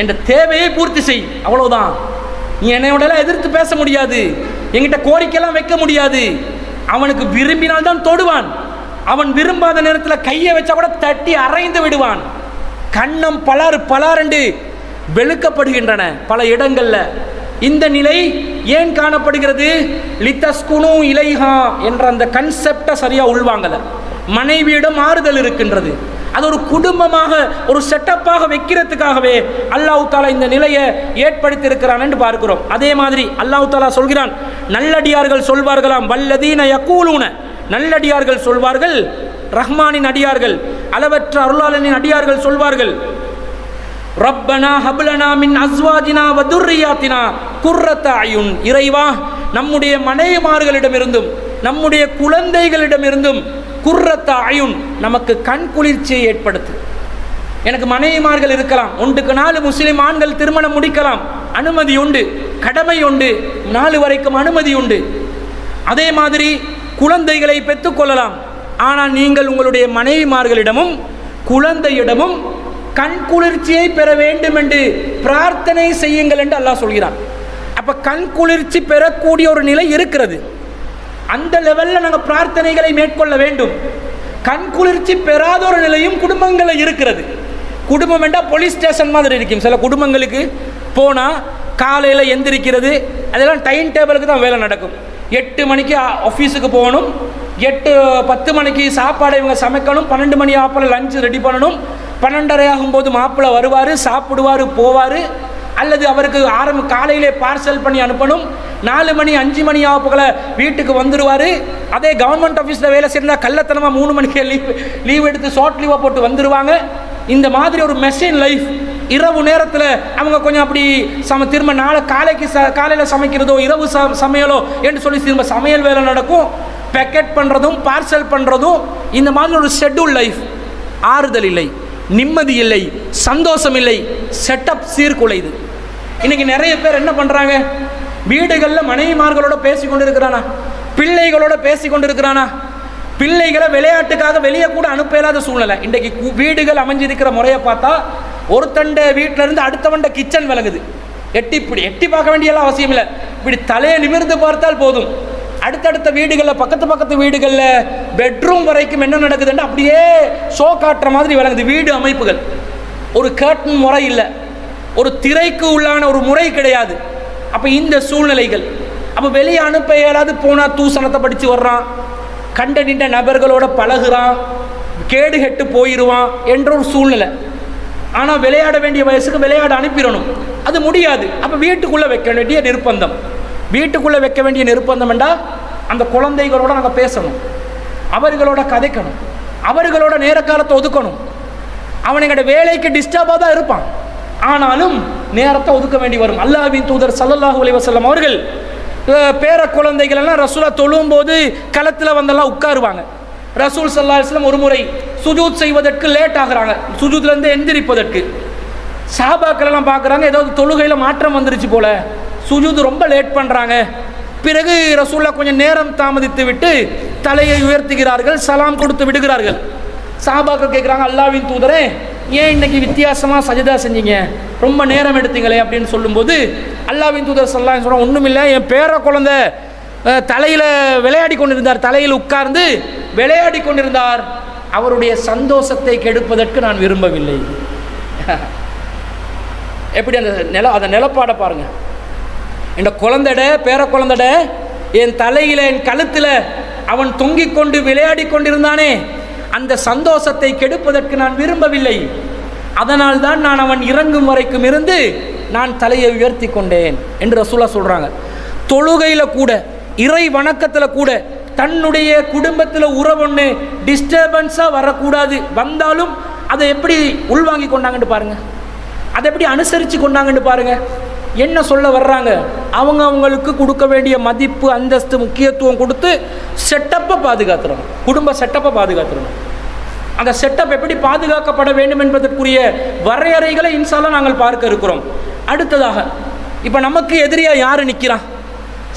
என்ற தேவையை பூர்த்தி செய், அவ்வளவுதான். நீ என்னையோடலாம் எதிர்த்து பேச முடியாது, என்கிட்ட கோரிக்கையெல்லாம் வைக்க முடியாது. அவனுக்கு விரும்பினால்தான் தொடுவான், அவன் விரும்பாத நேரத்தில் கையை வச்சா கூட தட்டி அரைந்து விடுவான். கண்ணம் பலாரெண்டு வெளுக்கப்படுகின்றன பல இடங்கள்ல. இந்த நிலை ஏன் காணப்படுகிறது? லிதஸ்குனு இலைஹா என்ற அந்த கன்செப்டை சரியா உள்வாங்கல. மனைவியிடம் ஆறுதல் இருக்கின்றது, அது ஒரு குடும்பமாக ஒரு செட்டப்பாக வைக்கிறதுக்காகவே அல்லாஹ் தஆலா இந்த நிலையை ஏற்படுத்தி இருக்கிறான் என்று பார்க்கிறோம். அதே மாதிரி அல்லாஹ் தஆலா சொல்கிறான், நல்லடியார்கள் சொல்வார்களாம், வல்லதீன யகூலூன, நல்லடியார்கள் சொல்வார்கள், ரஹ்மானின் அடியார்கள், அளவற்ற அருளாளனின் அடியார்கள் சொல்வார்கள், ரப்பனா ஹப்லனா மின் அஸ்வாஜினா வ துர்ரியாத்தினா குர்ரத அயுன். இறைவா, நம்முடைய மனைவிமார்களிடமிருந்தும் நம்முடைய குழந்தைகளிடமிருந்தும் குர்ரத அயுன், நமக்கு கண் குளிர்ச்சியை ஏற்படுத்து. எனக்கு மனைவிமார்கள் இருக்கலாம், 1க்கு 4 முஸ்லிம் ஆண்கள் திருமணம் முடிக்கலாம், அனுமதி உண்டு, கடமை உண்டு, 4 வரைக்கும் அனுமதி உண்டு. அதே மாதிரி குழந்தைகளை பெற்றுக்கொள்ளலாம். ஆனால் நீங்கள் உங்களுடைய மனைவிமார்களிடமும் குழந்தையிடமும் கண் குளிர்ச்சியை பெற வேண்டும் என்று பிரார்த்தனை செய்யுங்கள் என்று அல்லாஹ் சொல்கிறான். அப்போ கண் குளிர்ச்சி பெறக்கூடிய ஒரு நிலை இருக்கிறது. அந்த லெவலில் நாங்கள் பிரார்த்தனைகளை மேற்கொள்ள வேண்டும். கண் குளிர்ச்சி பெறாத ஒரு நிலையும் குடும்பங்களில் இருக்கிறது. குடும்பம் என்றால் போலீஸ் ஸ்டேஷன் மாதிரி இருக்கும். சில குடும்பங்களுக்கு போனால் காலையில் எந்திரிக்கிறது, அதெல்லாம் டைம் டேபிளுக்கு தான் வேலை நடக்கும். 8 மணிக்கு ஆஃபீஸுக்கு போகணும், 8-10 மணிக்கு சாப்பாடை இவங்க சமைக்கணும், 12 மணி ஆப்பில் லஞ்சு ரெடி பண்ணணும், 12:30 ஆகும்போது மாப்பிள்ளை வருவார், சாப்பிடுவார், போவார். அல்லது அவருக்கு காலையிலே பார்சல் பண்ணி அனுப்பணும். 4 மணி 5 மணி ஆகும்போல வீட்டுக்கு வந்துடுவார். அதே கவர்மெண்ட் ஆஃபீஸில் வேலை செய்யறதா கள்ளத்தனமாக 3 மணிக்கே லீவ் எடுத்து ஷார்ட் லீவாக போட்டு வந்துடுவாங்க. இந்த மாதிரி ஒரு மெஷின் லைஃப். இரவு நேரத்தில் அவங்க கொஞ்சம் அப்படி திரும்ப காலையில் சமைக்கிறதோ இரவு சமையலோ என்று சொல்லி திரும்ப சமையல் வேலை நடக்கும். பேக்கெட் பண்ணுறதும் பார்சல் பண்ணுறதும், இந்த மாதிரி ஒரு ஷெட்யூல் லைஃப். ஆறுதல் இல்லை, நிம்மதி இல்லை, சந்தோஷம் இல்லை, செட்டப் சீர்குலைது. இன்னைக்கு நிறைய பேர் என்ன பண்ணுறாங்க, வீடுகளில் மனைவிமார்களோட பேசி கொண்டு இருக்கிறானா, பிள்ளைகளோட பேசி கொண்டு இருக்கிறானா, பிள்ளைகளை விளையாட்டுக்காக வெளியே கூட அனுப்ப இல்லாத சூழ்நிலை. இன்றைக்கு வீடுகள் அமைஞ்சிருக்கிற முறையை பார்த்தா ஒருத்தண்ட வீட்டில இருந்து அடுத்தவண்ட கிச்சன் விளங்குது. எட்டி பார்க்க வேண்டியெல்லாம் அவசியம் இல்லை, இப்படி தலையை நிமிர்ந்து பார்த்தால் போதும். அடுத்தடுத்த வீடுகளில் பக்கத்து வீடுகளில் பெட்ரூம் வரைக்கும் என்ன நடக்குதுன்னு அப்படியே ஷோ காட்டுற மாதிரி விளங்குது வீடு அமைப்புகள். ஒரு கர்டன் முறை இல்லை, ஒரு திரைக்கு உள்ளான ஒரு முறை கிடையாது. அப்போ இந்த சூழ்நிலைகள், அப்போ வெளியே அனுப்ப இயலாது, போனால் தூசணத்தை படித்து வர்றான், கண்ட நின்ற நபர்களோட பழகுறான், கேடு கெட்டு போயிடுவான் என்ற ஒரு சூழ்நிலை. ஆனால் விளையாட வேண்டிய வயசுக்கு விளையாட அனுப்பிடணும், அது முடியாது. அப்போ வீட்டுக்குள்ளே வைக்க வேண்டிய நிர்பந்தம். வீட்டுக்குள்ளே வைக்க வேண்டிய நிர்பந்தம் என்றால் அந்த குழந்தைகளோட நாங்கள் பேசணும், அவர்களோட கதைக்கணும், அவர்களோட நேர காலத்தை ஒதுக்கணும். அவன் எங்களோட வேலைக்கு டிஸ்டர்பாக தான் இருப்பான், ஆனாலும் நேரத்தை ஒதுக்க வேண்டி வரும். அல்லாஹ்வின் தூதர் ஸல்லல்லாஹு அலைஹி வஸல்லம் அவர்கள் பேர குழந்தைகள் எல்லாம் ரசூலா தொழும் போது களத்தில் வந்தெல்லாம் உட்காருவாங்க. ரசூல் ஸல்லல்லாஹு அலைஹி வஸல்லம் ஒரு முறை சுஜூத் செய்வதற்கு லேட் ஆகுறாங்க, சுஜூத்லேருந்து எந்திரிப்பதற்கு. சஹாபாக்கள் எல்லாம் பார்க்குறாங்க, ஏதாவது தொழுகையில் மாற்றம் வந்துருச்சு போல, சுஜூத் ரொம்ப லேட் பண்ணுறாங்க. பிறகு ரசூல்லா கொஞ்சம் நேரம் தாமதித்து விட்டு தலையை உயர்த்துகிறார்கள், சலாம் கொடுத்து விடுகிறார்கள். சஹாபாக்கள் கேட்குறாங்க, அல்லாஹ்வின் தூதரே, ஏன் இன்னைக்கு வித்தியாசமாக சஜதா செஞ்சீங்க, ரொம்ப நேரம் எடுத்தீங்களே அப்படின்னு சொல்லும்போது அல்லாஹ்வின் தூதர் ஸல்லல்லாஹு அலைஹி வஸல்லம் ஒன்றும் இல்லை, என் பேர குழந்தை தலையில் விளையாடி கொண்டிருந்தார், தலையில் உட்கார்ந்து விளையாடி கொண்டிருந்தார், அவருடைய சந்தோஷத்தை கெடுப்பதற்கு நான் விரும்பவில்லை. எப்படி அந்த நிலப்பாடை பாருங்க. இந்த குழந்தைட பேர குழந்தைட என் தலையில் என் கழுத்தில் அவன் தொங்கிக் கொண்டு விளையாடி கொண்டிருந்தானே, அந்த சந்தோஷத்தை கெடுப்பதற்கு நான் விரும்பவில்லை. அதனால் தான் நான் அவன் இறங்கும் வரைக்கும் இருந்து நான் தலையை உயர்த்தி கொண்டேன் என்று ரசூலா சொல்கிறாங்க. தொழுகையில் கூட, இறை வணக்கத்தில் கூட தன்னுடைய குடும்பத்தில் உறவொன்று டிஸ்டர்பன்ஸாக வரக்கூடாது, வந்தாலும் அதை எப்படி உள்வாங்கி கொண்டாங்கன்னு பாருங்கள், அதை எப்படி அனுசரித்து கொண்டாங்கன்னு பாருங்கள். என்ன சொல்ல வர்றாங்க, அவங்களுக்கு கொடுக்க வேண்டிய மதிப்பு, அந்தஸ்து, முக்கியத்துவம் கொடுத்து செட்டப்பை பாதுகாத்துறோம், குடும்ப செட்டப்பை பாதுகாத்துறோம். அந்த செட்டப் எப்படி பாதுகாக்கப்பட வேண்டும் என்பதற்குரிய வரையறைகளை இன்ஷா அல்லாஹ் நாங்கள் பார்க்க இருக்கிறோம். அடுத்ததாக இப்போ நமக்கு எதிரியாக யார் நிற்கிறான்,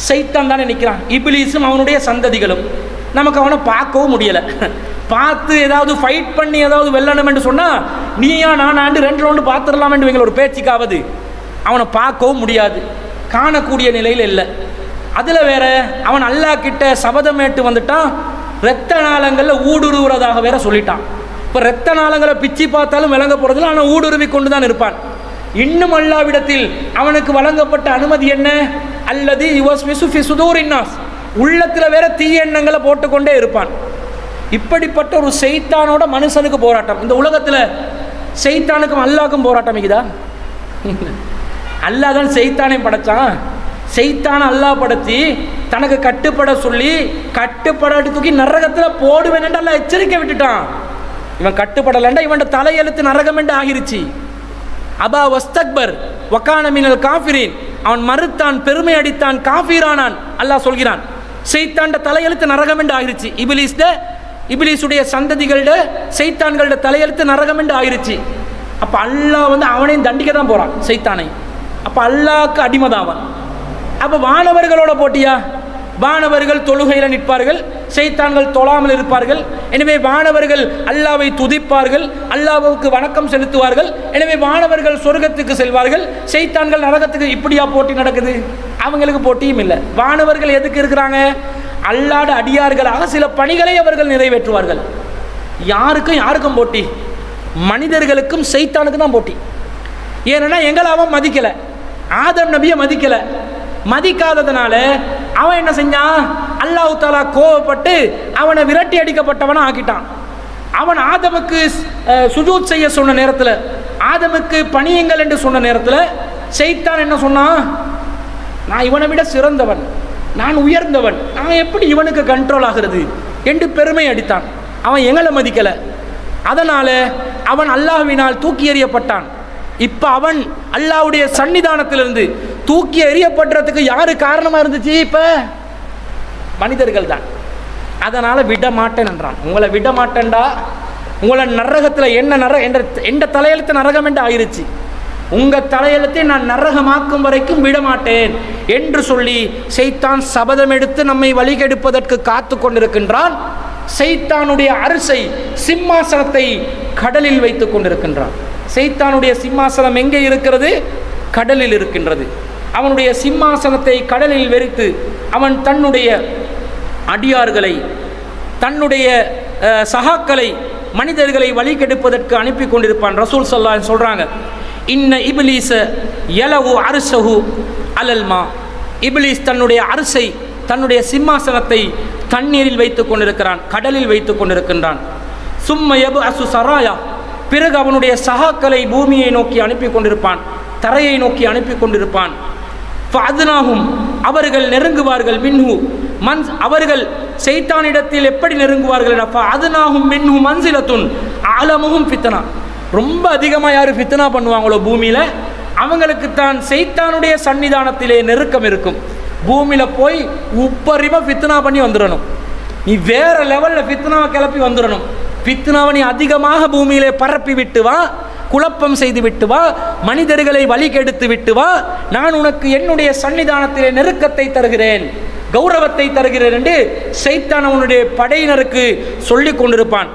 சைத்தான் தானே நிற்கிறான், இப்லீஸும் அவனுடைய சந்ததிகளும். நமக்கு அவனை பார்க்கவும் முடியலை, பார்த்து ஏதாவது ஃபைட் பண்ணி ஏதாவது வெல்லணும் என்று சொன்னால் நீயா நான் 2 ரவுண்டு பார்த்துடலாம் என்று இவங்க ஒரு பேச்சுக்காவது அவனை பார்க்கவும் முடியாது, காணக்கூடிய நிலையில் இல்லை. அதில் வேற அவன் அல்லாஹ் கிட்ட சபதமேட்டு வந்துட்டான், இரத்த நாளங்களில் ஊடுருவுறதாக வேற சொல்லிட்டான். இப்போ இரத்த நாளங்களை பிச்சு பார்த்தாலும் விளங்க போகிறதில்ல, ஆனால் ஊடுருவி கொண்டு தான் இருப்பான். இன்னும் அல்லாஹ்விடத்தில் அவனுக்கு வழங்கப்பட்ட அனுமதி என்ன, அல்லது யுவஸ்விசு ஃபி சுதூரின்னாஸ், உள்ளத்தில் வேற தீய எண்ணங்களை போட்டுக்கொண்டே இருப்பான். இப்படிப்பட்ட ஒரு சைத்தானோட மனுஷனுக்கு போராட்டம். இந்த உலகத்தில் சைத்தானுக்கும் அல்லாஹ்க்கும் போராட்டம் இருக்குதா? அல்லாஹ் தான் சைத்தானை படைச்சான், சைத்தான அல்லாஹ் படைச்சி தனக்கு கட்டுப்பட சொல்லி கட்டுப்படாட்டி தூக்கி நரகத்தில் போடுவேன் என்று அல்லாஹ் எச்சரிக்கை விட்டுட்டான். இவன் கட்டுப்படலண்டா இவன் தலையெழுத்து நரகம் என்று ஆகிருச்சு. அபா வஸ்தக்பர் வகான மினல் காஃபிரீன், அவன் மறுத்தான், பெருமை அடித்தான், காஃபிரானான். அல்லாஹ் சொல்கிறான். சைத்தாண்ட தலையெழுத்து நரகம் என்று ஆகிருச்சு. இபிலிஸுடைய சந்ததிகளோட சைத்தான்களோட தலையெழுத்து நரகம் என்று ஆகிருச்சு. அப்போ அல்லாஹ் அவனையும் தண்டிக்க தான் போகிறான் சைத்தானை. அப்போ அல்லாஹ்க்கு அடிமதாவன். அப்போ வானவர்களோட போட்டியா? வானவர்கள் தொழுகையில் நிற்பார்கள், சைத்தான்கள் தொழாமல் இருப்பார்கள். எனவே வானவர்கள் அல்லாவை துதிப்பார்கள், அல்லாவுக்கு வணக்கம் செலுத்துவார்கள். எனவே வானவர்கள் சொர்க்கத்துக்கு செல்வார்கள், சைத்தான்கள் நரகத்துக்கு. இப்படியா போட்டி நடக்குது? அவங்களுக்கு போட்டியும் இல்லை. வானவர்கள் எதுக்கு இருக்கிறாங்க? அல்லாஹ்வுடைய அடியார்களாக சில பணிகளை அவர்கள் நிறைவேற்றுவார்கள். யாருக்கும் போட்டி? மனிதர்களுக்கும் சைத்தானுக்கு தான் போட்டி. ஏன்னா எங்களை அவன் மதிக்கலை, ஆதம் நபியை மதிக்கலை. மதிக்காததுனால அவன் என்ன செஞ்சான்? அல்லாஹ் தஆலா கோபப்பட்டு அவனை விரட்டி அடிக்கப்பட்டவனை ஆக்கிட்டான். அவன் ஆதமுக்கு சுஜூத் செய்ய சொன்ன நேரத்தில், ஆதமுக்கு பணியுங்கள் என்று சொன்ன நேரத்தில் சைத்தான் என்ன சொன்னான்? நான் இவனை விட சிறந்தவன், நான் உயர்ந்தவன், நான் எப்படி இவனுக்கு கண்ட்ரோல் ஆகிறது என்று பெருமை அடித்தான். அவன் எங்களை மதிக்கலை. அதனால் அவன் அல்லாஹ்வினால் தூக்கி எறியப்பட்டான். இப்போ அவன் அல்லாஹ்வுடைய சன்னிதானத்திலிருந்து தூக்கி எறியப்படுறதுக்கு யாரு காரணமாக இருந்துச்சு? இப்போ மனிதர்கள் தான். அதனால் விட மாட்டேன் என்றான். உங்களை விட மாட்டேன்டா, உங்களை நரகத்தில் என்ன என்ற தலையெழுத்து நரகம் என்று ஆயிருச்சு. உங்கள் தலையெழுத்தை நான் நரகமாக்கும் வரைக்கும் விட மாட்டேன் என்று சொல்லி சைத்தான் சபதம் எடுத்து நம்மை வழிகெடுப்பதற்கு காத்து கொண்டிருக்கின்றான். சைத்தானுடைய அரசை, சிம்மாசனத்தை கடலில் வைத்து கொண்டிருக்கின்றான். சைத்தானுடைய சிம்மாசனம் எங்கே இருக்கிறது? கடலில் இருக்கின்றது. அவனுடைய சிம்மாசனத்தை கடலில் வெறித்து அவன் தன்னுடைய அடியார்களை, தன்னுடைய சகாக்களை, மனிதர்களை வழிகெடுப்பதற்கு அனுப்பி கொண்டிருப்பான். ரசூல் ஸல்லல்லாஹு அலைஹி வஸல்லம் சொல்றாங்க, இன்ன இப்லீஸ யலஹு அர்ஷஹு அலல்மா. இப்லீஸ் தன்னுடைய அரசை, தன்னுடைய சிம்மாசனத்தை தண்ணீரில் வைத்துக் கொண்டிருக்கிறான், கடலில் வைத்துக் கொண்டிருக்கின்றான். சும்ம யப்அசு சராயா, பிறகு அவனுடைய சகாக்களை பூமியை நோக்கி அனுப்பி கொண்டிருப்பான், தரையை நோக்கி அனுப்பி கொண்டிருப்பான். ஃபஅத்னாஹும், அவர்கள் நெருங்குவார்கள். மின்ஹு அவர்கள் சைத்தானிடத்தில் எப்படி நெருங்குவார்கள்? ஃபஅத்னாஹும் மின்ஹு மன்சிலத்துன் அலமுஹும் ஃபித்னா. ரொம்ப அதிகமாக யார் ஃபித்னா பண்ணுவாங்களோ பூமியில், அவங்களுக்கு தான் சைத்தானுடைய சன்னிதானத்திலே நெருக்கம் இருக்கும். பூமியில் போய் உப்பரிமா ஃபித்னா பண்ணி வந்துடணும். நீ வேற லெவலில் ஃபித்னாவை கிளப்பி வந்துடணும். ஃபித்னாவை நீ அதிகமாக பூமியிலே பரப்பி விட்டு வா, குழப்பம் செய்து விட்டு வா, மனிதர்களை வழி கெடுத்து விட்டு வா. நான் உனக்கு என்னுடைய சன்னிதானத்திலே நெருக்கத்தை தருகிறேன், கௌரவத்தை தருகிறேன் என்று சைத்தான் அவனுடைய படையினருக்கு சொல்லி கொண்டிருப்பான்.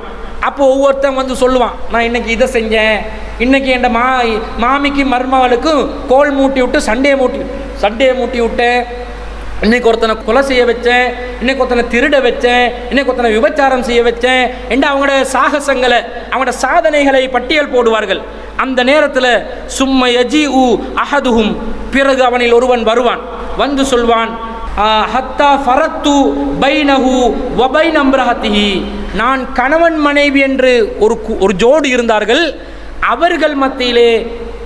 அப்போ ஒவ்வொருத்தன் சொல்லுவான், நான் இன்னைக்கு இதை செஞ்சேன், இன்னைக்கு என் மாமிக்கு மருமகளுக்கும் கோல் மூட்டி விட்டு சண்டையை மூட்டி விட்டேன், இன்னைக்கு ஒருத்தனை கொலை செய்ய வச்சேன், இன்னைக்கு ஒருத்தனை திருட வச்சேன், இன்னைக்கு ஒருத்தனை விபச்சாரம் செய்ய வச்சேன் என்று அவங்களோட சாகசங்களை, அவங்களோட சாதனைகளை பட்டியல் போடுவார்கள். அந்த நேரத்தில் சும்ம யஜி உ அஹதுஹும், பிறகு அவனில் ஒருவன் வருவான், வந்து சொல்வான், ஹத்தா ஃபரத்து பைனஹு வ பைன இம்ரஹதிஹி, நான் கணவன் மனைவி என்று ஒரு ஜோடி இருந்தார்கள், அவர்கள் மத்தியிலே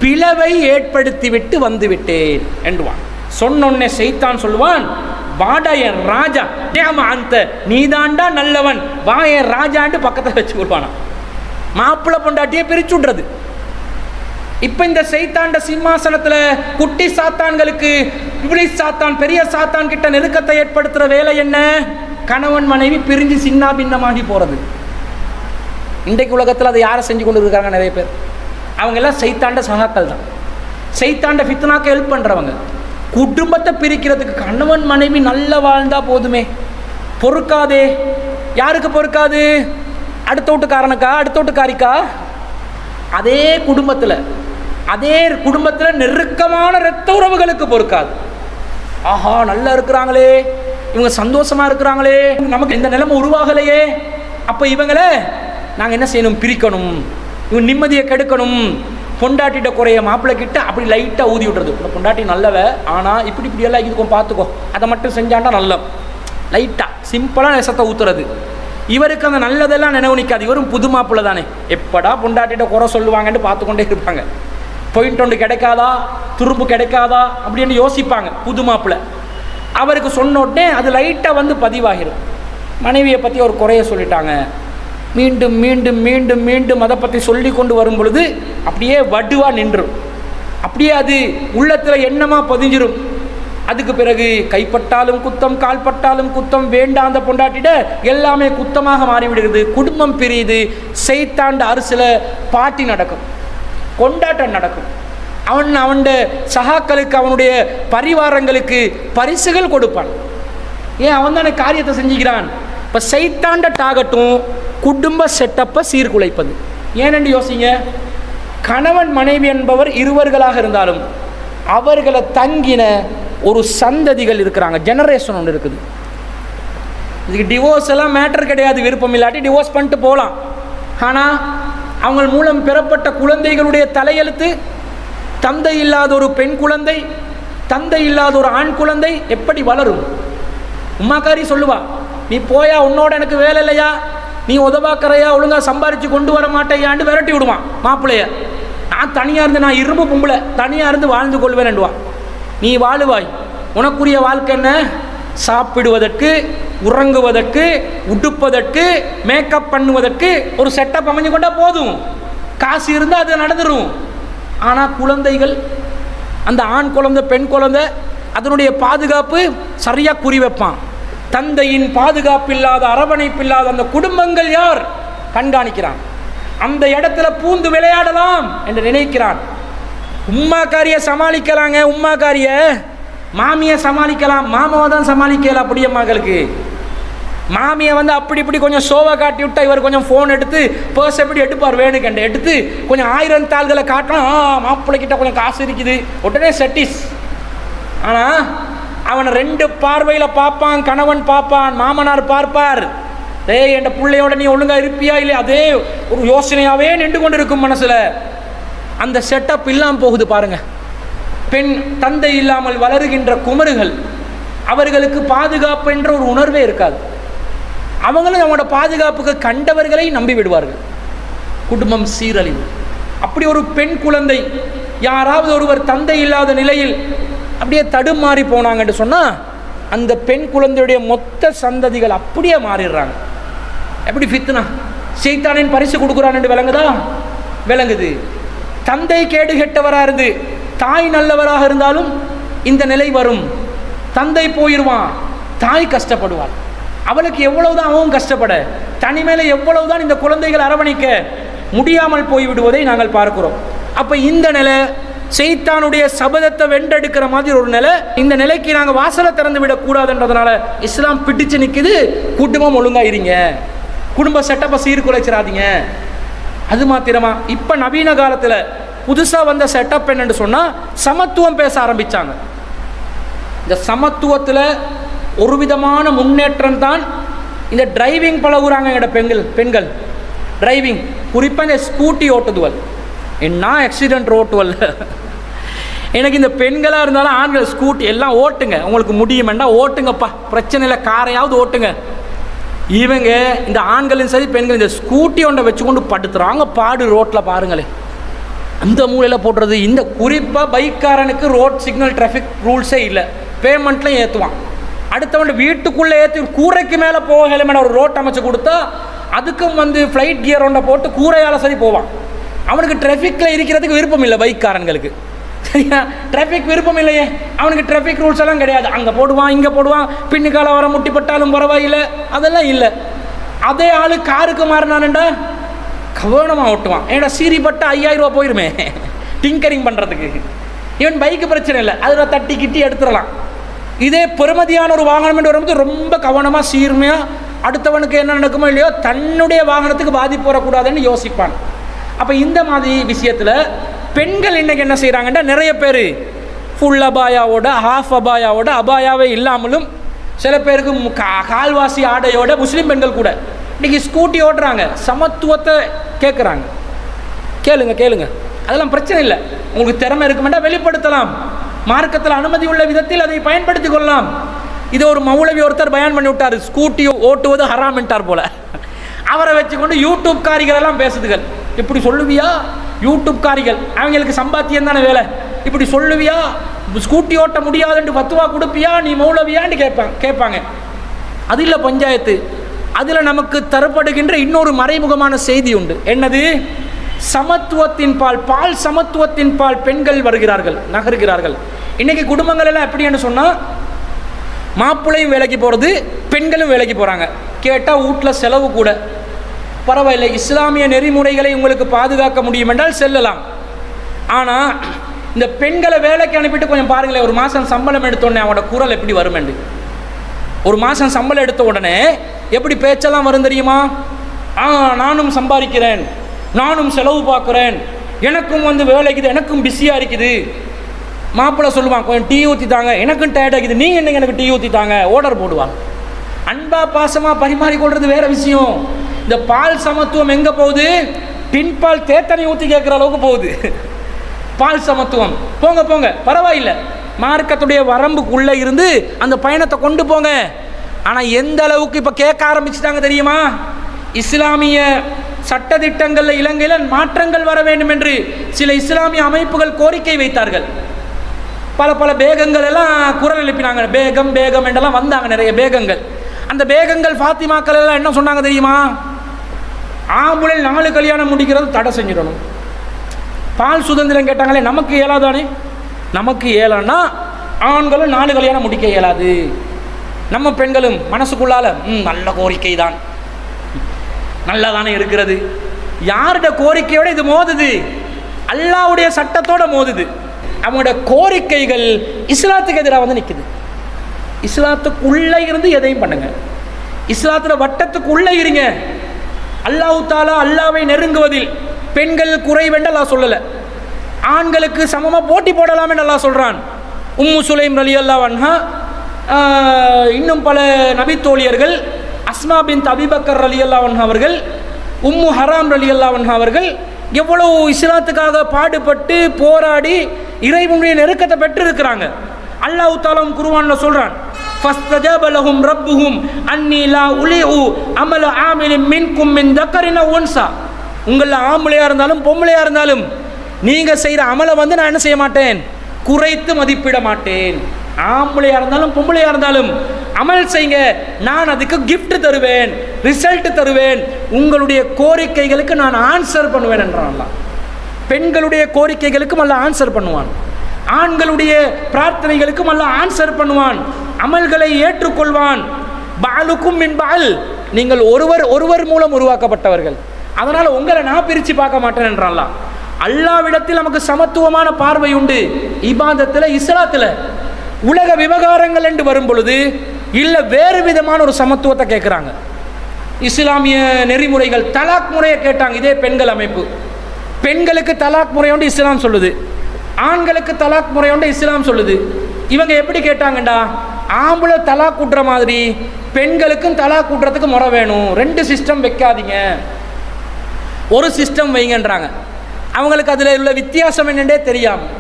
பிளவை ஏற்படுத்திவிட்டு வந்து விட்டேன் என்றுவான். சொன்னொன்னே சைத்தான் சொல்லுவான், வாடா என் ராஜா, அந்த நீதாண்டா நல்லவன், வா என் ராஜாண்டு பக்கத்தில் வச்சு கொடுப்பானா. மாப்பிள்ளை பொண்டாட்டியை பிரிச்சு விடுறது. இப்போ இந்த சைத்தாண்ட சிம்மாசனத்தில் குட்டி சாத்தான்களுக்கு இப்லீஸ் சாத்தான், பெரிய சாத்தான் கிட்ட நெருக்கத்தை ஏற்படுத்துகிற வேலை என்ன? கணவன் மனைவி பிரிஞ்சு சின்ன பின்னமாகி போகிறது. இன்றைக்கு உலகத்தில் அதை யாரை செஞ்சு கொண்டு இருக்காங்க? நிறைய பேர். அவங்க எல்லாம் சைத்தாண்ட சகாக்கள் தான், சைத்தாண்ட ஃபித்னாக்கு ஹெல்ப் பண்ணுறவங்க. குடும்பத்தை பிரிக்கிறதுக்கு கணவன் மனைவி நல்லா வாழ்ந்தா போதுமே, பொறுக்காதே. யாருக்கு பொறுக்காது? அடுத்த வீட்டுக்காரனுக்கா, அடுத்த வீட்டுக்காரிக்கா? அதே குடும்பத்தில் நெருக்கமான இரத்த உறவுகளுக்கு பொறுக்காது. ஆஹா, நல்லா இருக்கிறாங்களே, இவங்க சந்தோஷமா இருக்கிறாங்களே, நமக்கு இந்த நிலைமை உருவாகலையே, அப்போ இவங்களை நாங்கள் என்ன செய்யணும்? பிரிக்கணும், இவங்க நிம்மதியை கெடுக்கணும். பொண்டாட்டிட்ட குறைய மாப்பிள்ளை கிட்ட அப்படி லைட்டாக ஊதி விட்டுறது. இந்த பொண்டாட்டி நல்லவ, ஆனால் இப்படியெல்லாம் இதுக்கும் பார்த்துக்கோ, அதை மட்டும் செஞ்சாண்டா நல்ல, லைட்டாக சிம்பிளாக நெசத்தை ஊற்றுறது. இவருக்கு அந்த நல்லதெல்லாம் நினைவு நிற்காது. இவரும் புது மாப்பிள்ளை தானே, எப்படா பொண்டாட்டிட்ட குறை சொல்லுவாங்கன்னு பார்த்துக்கொண்டே இருப்பாங்க. பாயிண்ட் ஒன்று கிடைக்காதா, துரும்பு கிடைக்காதா அப்படின்னு யோசிப்பாங்க புது மாப்பிள்ளை. அவருக்கு சொன்ன உடனே அது லைட்டாக வந்து பதிவாகிடும். மனைவியை பற்றி ஒரு குறைய சொல்லிட்டாங்க, மீண்டும் மீண்டும் மீண்டும் மீண்டும் அதை பற்றி சொல்லி கொண்டு வரும் பொழுது அப்படியே வடுவாக நின்றும். அப்படியே அது உள்ளத்தில் எண்ணமாக பதிஞ்சிரும். அதுக்கு பிறகு கைப்பட்டாலும் குத்தம், கால்பட்டாலும் குத்தம், வேண்டாம் அந்த பொண்டாட்டிட எல்லாமே குத்தமாக மாறிவிடுகிறது. குடும்பம் பிரியுது. செய்தாண்ட அரசில் பாட்டி நடக்கும், கொண்டாட்டம் நடக்கும். அவன் சகாக்களுக்கு, அவனுடைய பரிவாரங்களுக்கு பரிசுகள் கொடுப்பான். ஏன்? அவன் தானே காரியத்தை செஞ்சுக்கிறான். இப்போ செய்தாண்ட டாகட்டும் குடும்ப செட்டப்பை சீர்குலைப்பது. ஏனென்று யோசிங்க. கணவன் மனைவி என்பவர் இருவர்களாக இருந்தாலும் அவர்களை தங்கின ஒரு சந்ததிகள் இருக்கிறாங்க, ஜெனரேஷன் ஒன்று இருக்குது. இதுக்கு டிவோர்ஸ் எல்லாம் மேட்டர் கிடையாது. விருப்பம் இல்லாட்டி டிவோர்ஸ் பண்ணிட்டு போகலாம். ஆனால் அவங்க மூலம் பெறப்பட்ட குழந்தைகளுடைய தலையெழுத்து, தந்தை இல்லாத ஒரு பெண் குழந்தை, தந்தை இல்லாத ஒரு ஆண் குழந்தை எப்படி வளரும்? உம்மாக்காரி சொல்லுவா, நீ போயா, உன்னோட எனக்கு வேலை இல்லையா, நீ உதவாக்கறையா, ஒழுங்காக சம்பாரித்து கொண்டு வர மாட்டேயான்னு விரட்டி விடுவான் மாப்பிள்ளைய. நான் தனியாக இருந்து, நான் இரும்பு பொம்பளை, தனியாக இருந்து வாழ்ந்து கொள்வேன்டுவான். நீ வாழுவாய். உனக்குரிய வாழ்க்கை என்ன? சாப்பிடுவதற்கு, உறங்குவதற்கு, உடுப்பதற்கு, மேக்கப் பண்ணுவதற்கு ஒரு செட்டப் அமைஞ்சு கொண்டா போதும். காசு இருந்தால் அது நடந்துடும். ஆனால் குழந்தைகள், அந்த ஆண் குழந்தை பெண் குழந்தை, அதனுடைய பாதுகாப்பு சரியாக குறி வைப்பான். தந்தையின் பாதுகாப்பு இல்லாத, அரவணைப்பு இல்லாத அந்த குடும்பங்கள் யார் கண்காணிக்கிறான்? அந்த இடத்துல பூந்து விளையாடலாம் என்று நினைக்கிறான். உம்மாக்காரியை சமாளிக்கலாங்க, உம்மாக்காரிய மாமியை சமாளிக்கலாம், மாமாவை தான் சமாளிக்கல. அப்படியே மகளுக்கு மாமியை அப்படி இப்படி கொஞ்சம் ஷோவை காட்டி விட்டா இவர் கொஞ்சம் ஃபோன் எடுத்து பர்ஸ் எப்படி எடுப்பார், வேணுக்கண்ட எடுத்து கொஞ்சம் 1000 தாள்களை காட்டணும். மாப்பிள்ளைக்கிட்ட கொஞ்சம் காசு இருக்குது, உடனே செட்டிஸ். ஆனால் அவனை 2 பார்வையில் பார்ப்பான். கணவன் பார்ப்பான், மாமனார் பார்ப்பார். என் பிள்ளையோட நீ ஒழுங்காக இருப்பியா இல்லை, அதே ஒரு யோசனையாகவே நின்று கொண்டு இருக்கும் மனசில். அந்த செட்டப் இல்லாமல் போகுது பாருங்க. பெண் தந்தை இல்லாமல் வளருகின்ற குமருகள், அவர்களுக்கு பாதுகாப்பு என்ற ஒரு உணர்வே இருக்காது. அவங்களும் அவங்களோட பாதுகாப்புக்கு கண்டவர்களை நம்பி விடுவார்கள். குடும்பம் சீரழிவு. அப்படி ஒரு பெண் குழந்தை, யாராவது ஒருவர் தந்தை இல்லாத நிலையில் அப்படியே தடுமாறி போனாங்கன்னு சொன்னால் அந்த பெண் குழந்தையுடைய மொத்த சந்ததிகள் அப்படியே மாறிடுறாங்க. எப்படி ஃபித்னா, சைத்தானின் பரிசு கொடுக்குறான்னு விளங்குதா? விளங்குது. தந்தை கேடு கெட்டவராக இருந்து தாய் நல்லவராக இருந்தாலும் இந்த நிலை வரும். தந்தை போயிடுவான், தாய் கஷ்டப்படுவாள். அவளுக்கு எவ்வளவுதான் அவன் கஷ்டப்பட, தனிமையில் எவ்வளவுதான் இந்த குழந்தைகள் அரவணைக்க முடியாமல் போய்விடுவதை நாங்கள் பார்க்கிறோம். அப்போ இந்த நிலை சைத்தானுடைய சபதத்தை வென்றெடுக்கிற மாதிரி ஒரு நிலை. இந்த நிலைக்கு நாங்கள் வாசலை திறந்து விடக்கூடாதுன்றதுனால இஸ்லாம் பிடிச்சு நிற்குது. குடும்பம் ஒழுங்காக இருங்க, குடும்ப செட்டப்பை சீர்குலைச்சிடாதீங்க. அது மாத்திரமா, இப்போ நவீன காலத்தில் புதுசாக வந்த செட்டப் என்னன்னு சொன்னால் சமத்துவம் பேச ஆரம்பித்தாங்க. இந்த சமத்துவத்தில் ஒரு விதமான முன்னேற்றம் தான் இந்த டிரைவிங் பழகுறாங்க. எங்களோட பெண்கள் டிரைவிங், குறிப்பாக இந்த ஸ்கூட்டி ஓட்டுதுவல். என்ன ஆக்சிடென்ட் ஓட்டுவல். எனக்கு இந்த பெண்களாக இருந்தாலும் ஆண்கள் ஸ்கூட்டி எல்லாம் ஓட்டுங்க, உங்களுக்கு முடியுமெண்டா ஓட்டுங்கப்பா, பிரச்சனை இல்லை, காரையாவது ஓட்டுங்க. இவங்க இந்த ஆண்களும் சரி பெண்கள் இந்த ஸ்கூட்டி ஒன்றை வச்சுக்கொண்டு படுத்துறாங்க பாடு ரோட்டில் பாருங்களேன். அந்த மூலையில் போட்டுறது. இந்த குறிப்பாக பைக்காரனுக்கு ரோட் சிக்னல் டிராஃபிக் ரூல்ஸே இல்லை, பேமெண்ட்லையும் ஏற்றுவான். அடுத்தவன் வீட்டுக்குள்ளே ஏற்றி கூரைக்கு மேலே போக ஹெல்மெட் ஒரு ரோட் அமைச்சு கொடுத்தா அதுக்கும் ஃப்ளைட் கியர் ஒன்றை போட்டு கூரையால் சரி போவான். அவனுக்கு டிராஃபிக்கில் இருக்கிறதுக்கு விருப்பம் இல்லை பைக்காரன்களுக்கு, சரியா? டிராஃபிக் விருப்பம் இல்லையே, அவனுக்கு டிராஃபிக் ரூல்ஸ் எல்லாம் கிடையாது. அங்கே போடுவான், இங்கே போடுவான், பின்னுக்கால வர முட்டிப்பட்டாலும் பரவாயில்லை, அதெல்லாம் இல்லை. அதே ஆள் காருக்கு மாறினான்டா கவனமாக ஓட்டுவான். ஏன்னா சீரிப்பட்ட 5000 ரூபா போயிருமே டிங்கரிங் பண்ணுறதுக்கு. இவன் பைக்கு பிரச்சனை இல்லை, அதில் தட்டி கிட்டி எடுத்துடலாம். இதே பெருமதியான ஒரு வாகனம் என்று வரும்போது ரொம்ப கவனமாக சீர்மையாக அடுத்தவனுக்கு என்ன நடக்குமோ இல்லையோ தன்னுடைய வாகனத்துக்கு பாதிப்பு வரக்கூடாதுன்னு யோசிப்பான். அப்போ இந்த மாதிரி விஷயத்தில் பெண்கள் இன்றைக்கி என்ன செய்கிறாங்கன்னா, நிறைய பேர் ஃபுல் அபாயாவோட, ஹாஃப் அபாயாவோட, அபாயாவே இல்லாமலும், சில பேருக்கு கால்வாசி ஆடையோட, முஸ்லீம் பெண்கள் கூட இன்றைக்கி ஸ்கூட்டி ஓட்டுறாங்க. சமத்துவத்தை கேட்குறாங்க. கேளுங்க, அதெல்லாம் பிரச்சனை இல்லை. உங்களுக்கு திறமை இருக்குமெண்டா வெளிப்படுத்தலாம். மார்க்கத்தில் அனுமதி உள்ள விதத்தில் அதை பயன்படுத்தி கொள்ளலாம். இதை ஒரு மௌலவி ஒருத்தர் பயான் பண்ணி விட்டார், ஸ்கூட்டி ஓட்டுவது ஹராம் என்றார் போல. அவரை வச்சுக்கொண்டு யூடியூப் காரிகள் எல்லாம் பேசுதுகள். இப்படி சொல்லுவியா? யூடியூப் காரிகள் அவங்களுக்கு சம்பாத்தியம் தானே வேலை. இப்படி சொல்லுவியா? ஸ்கூட்டி ஓட்ட முடியாதுன்னு பத்துவா கொடுப்பியா? நீ மௌலவியான்னு கேட்பாங்க. அது இல்லை பஞ்சாயத்து. அதில் நமக்கு தரப்படுகின்ற இன்னொரு மறைமுகமான செய்தி உண்டு. என்னது? சமத்துவத்தின் பால், பால் சமத்துவத்தின் பால் பெண்கள் வருகிறார்கள், நகர்கிறார்கள். இன்னைக்கு குடும்பங்கள் எல்லாம் எப்படி என்று சொன்னால், மாப்பிள்ளையும் வேலைக்கு போகிறது, பெண்களும் வேலைக்கு போகிறாங்க. கேட்டால் வீட்டில் செலவு கூட, பரவாயில்லை, இஸ்லாமிய நெறிமுறைகளை உங்களுக்கு பாதுகாக்க முடியும் என்றால் செல்லலாம். ஆனால் இந்த பெண்களை வேலைக்கு அனுப்பிட்டு கொஞ்சம் பாருங்களேன், ஒரு மாதம் சம்பளம் எடுத்தோடனே அவனோட குரல் எப்படி வரும் என்று. ஒரு மாதம் சம்பளம் எடுத்த உடனே எப்படி பேச்செல்லாம் வரும் தெரியுமா? நானும் சம்பாதிக்கிறேன், நானும் செலவு பார்க்குறேன், எனக்கும் வேலைக்குது, எனக்கும் பிஸியாக இருக்குது. மாப்பிள்ளை சொல்லுவான், கொஞ்சம் டீ ஊற்றி தாங்க, எனக்கும் டயர்ட் ஆகிக்குது, நீங்கள் என்ன எனக்கு டீ ஊற்றி தாங்க, ஆர்டர் போடுவாங்க. அன்பா பாசமாக பரிமாறிக்கொள்வது வேறு விஷயம். இந்த பால் சமத்துவம் எங்கே போகுது? டின்பால் தேத்தனை ஊற்றி கேட்குற அளவுக்கு போகுது பால் சமத்துவம். போங்க போங்க, பரவாயில்லை, மார்க்கத்துடைய வரம்புக்குள்ளே இருந்து அந்த பயணத்தை கொண்டு போங்க. ஆனால் எந்த அளவுக்கு இப்போ கேட்க ஆரம்பிச்சுட்டாங்க தெரியுமா? இஸ்லாமிய சட்டத்திட்டங்களில் இலங்கையில் மாற்றங்கள் வர வேண்டும் என்று சில இஸ்லாமிய அமைப்புகள் கோரிக்கை வைத்தார்கள். பல பல பேகங்கள் எல்லாம் குரல் எழுப்பினாங்க. பேகம் பேகம் என்றெல்லாம் வந்தாங்க நிறைய பேகங்கள். அந்த பேகங்கள் ஃபாத்திமாக்கள் எல்லாம் என்ன சொன்னாங்க தெரியுமா? ஆம்பளை 4 கல்யாணம் முடிக்கிறது தடை செஞ்சிடணும். பால் சுதந்திரம் கேட்டாங்களே, நமக்கு இயலாதானே? நமக்கு இயலான்னா ஆண்களும் 4 கல்யாணம் முடிக்க இயலாது. நம்ம பெண்களும் மனசுக்குள்ளால நல்ல கோரிக்கை தான், நல்லா தானே இருக்கிறது. யாருடைய கோரிக்கையோட இது மோதுது? அல்லாஹ்வுடைய சட்டத்தோட மோதுது. அவங்களோட கோரிக்கைகள் இஸ்லாத்துக்கு எதிராக நிற்குது. இஸ்லாத்துக்குள்ளே இருந்து எதையும் பண்ணுங்க, இஸ்லாத்துல வட்டத்துக்குள்ளே இருங்க. அல்லாஹ் தாலா அல்லாவை நெருங்குவதில் பெண்கள் குறைவென்று அல்லாஹ் சொல்லலை. ஆண்களுக்கு சமமாக போட்டி போடலாம் என்று அல்லாஹ் சொல்கிறான். உம்மு சுலைம் ரலியல்லாஹு அன்ஹா, இன்னும் பல நபித்தோழியர்கள், அஸ்மா பின்த் அபிபக்கர் ரலியல்லாஹு அன்ஹா அவர்கள், உம்மு ஹராம் ரலியல்லாஹு அன்ஹா அவர்கள் எவ்வளவு இஸ்லாத்துக்காக பாடுபட்டு போராடி இறைவனுடைய நெருக்கத்தை பெற்றிருக்கிறாங்க. அல்லாஹ் தஆலா குர்ஆன்ல சொல்றான், ஃபஸ்தஜாப லஹும் ரப்புஹும் அன்னி லா உலிஉ அமல ஆமிலின் மின்கும் மின் தக்கரின் வ உன்ஸா. உங்களில் ஆம்பளையாக இருந்தாலும் பொம்பளையாக இருந்தாலும் நீங்கள் செய்கிற அமலை நான் என்ன செய்ய மாட்டேன்? குறைத்து மதிப்பிட மாட்டேன். ஆம்பளையாக இருந்தாலும் பொம்பளையாக இருந்தாலும் அமல் செய்யுங்க, நான் அதுக்கு கிஃப்ட் தருவேன், ரிசல்ட் தருவேன், உங்களுடைய கோரிக்கைகளுக்கு நான் ஆன்சர் பண்ணுவேன் என்றான். பெண்களுடைய கோரிக்கைகளுக்கும் அல்ல ஆன்சர் பண்ணுவான், ஆண்களுடைய பிரார்த்தனைகளுக்கும் அல்ல ஆன்சர் பண்ணுவான், அமல்களை ஏற்றுக்கொள்வான். பாலுக்கும் மின் பால், நீங்கள் ஒருவர் மூலம் உருவாக்கப்பட்டவர்கள், அதனால் உங்களை நான் பிரித்து பார்க்க மாட்டேன் என்றான். அல்லாஹ்விடத்தில் நமக்கு சமத்துவமான பார்வை உண்டு. இபாதத்தில், இஸ்லாத்தில், உலக விவகாரங்கள் என்று வரும் பொழுது இல்லை வேறு விதமான ஒரு சமத்துவத்தை கேட்குறாங்க. இஸ்லாமிய நெறிமுறைகள் தலாக் முறையை கேட்டாங்க. இதே பெண்கள் அமைப்பு, பெண்களுக்கு தலாக் முறையோண்டு இஸ்லாம் சொல்லுது, ஆண்களுக்கு தலாக் முறையோண்டு இஸ்லாம் சொல்லுது. இவங்க எப்படி கேட்டாங்கண்டா, ஆம்பளை தலாக் கூட்டுற மாதிரி பெண்களுக்கும் தலாக் கூட்டுறதுக்கு முறை வேணும், 2 சிஸ்டம் வைக்காதீங்க, ஒரு சிஸ்டம் வைங்கன்றாங்க. அவங்களுக்கு அதில் உள்ள வித்தியாசம் என்னென்றே தெரியாமல்.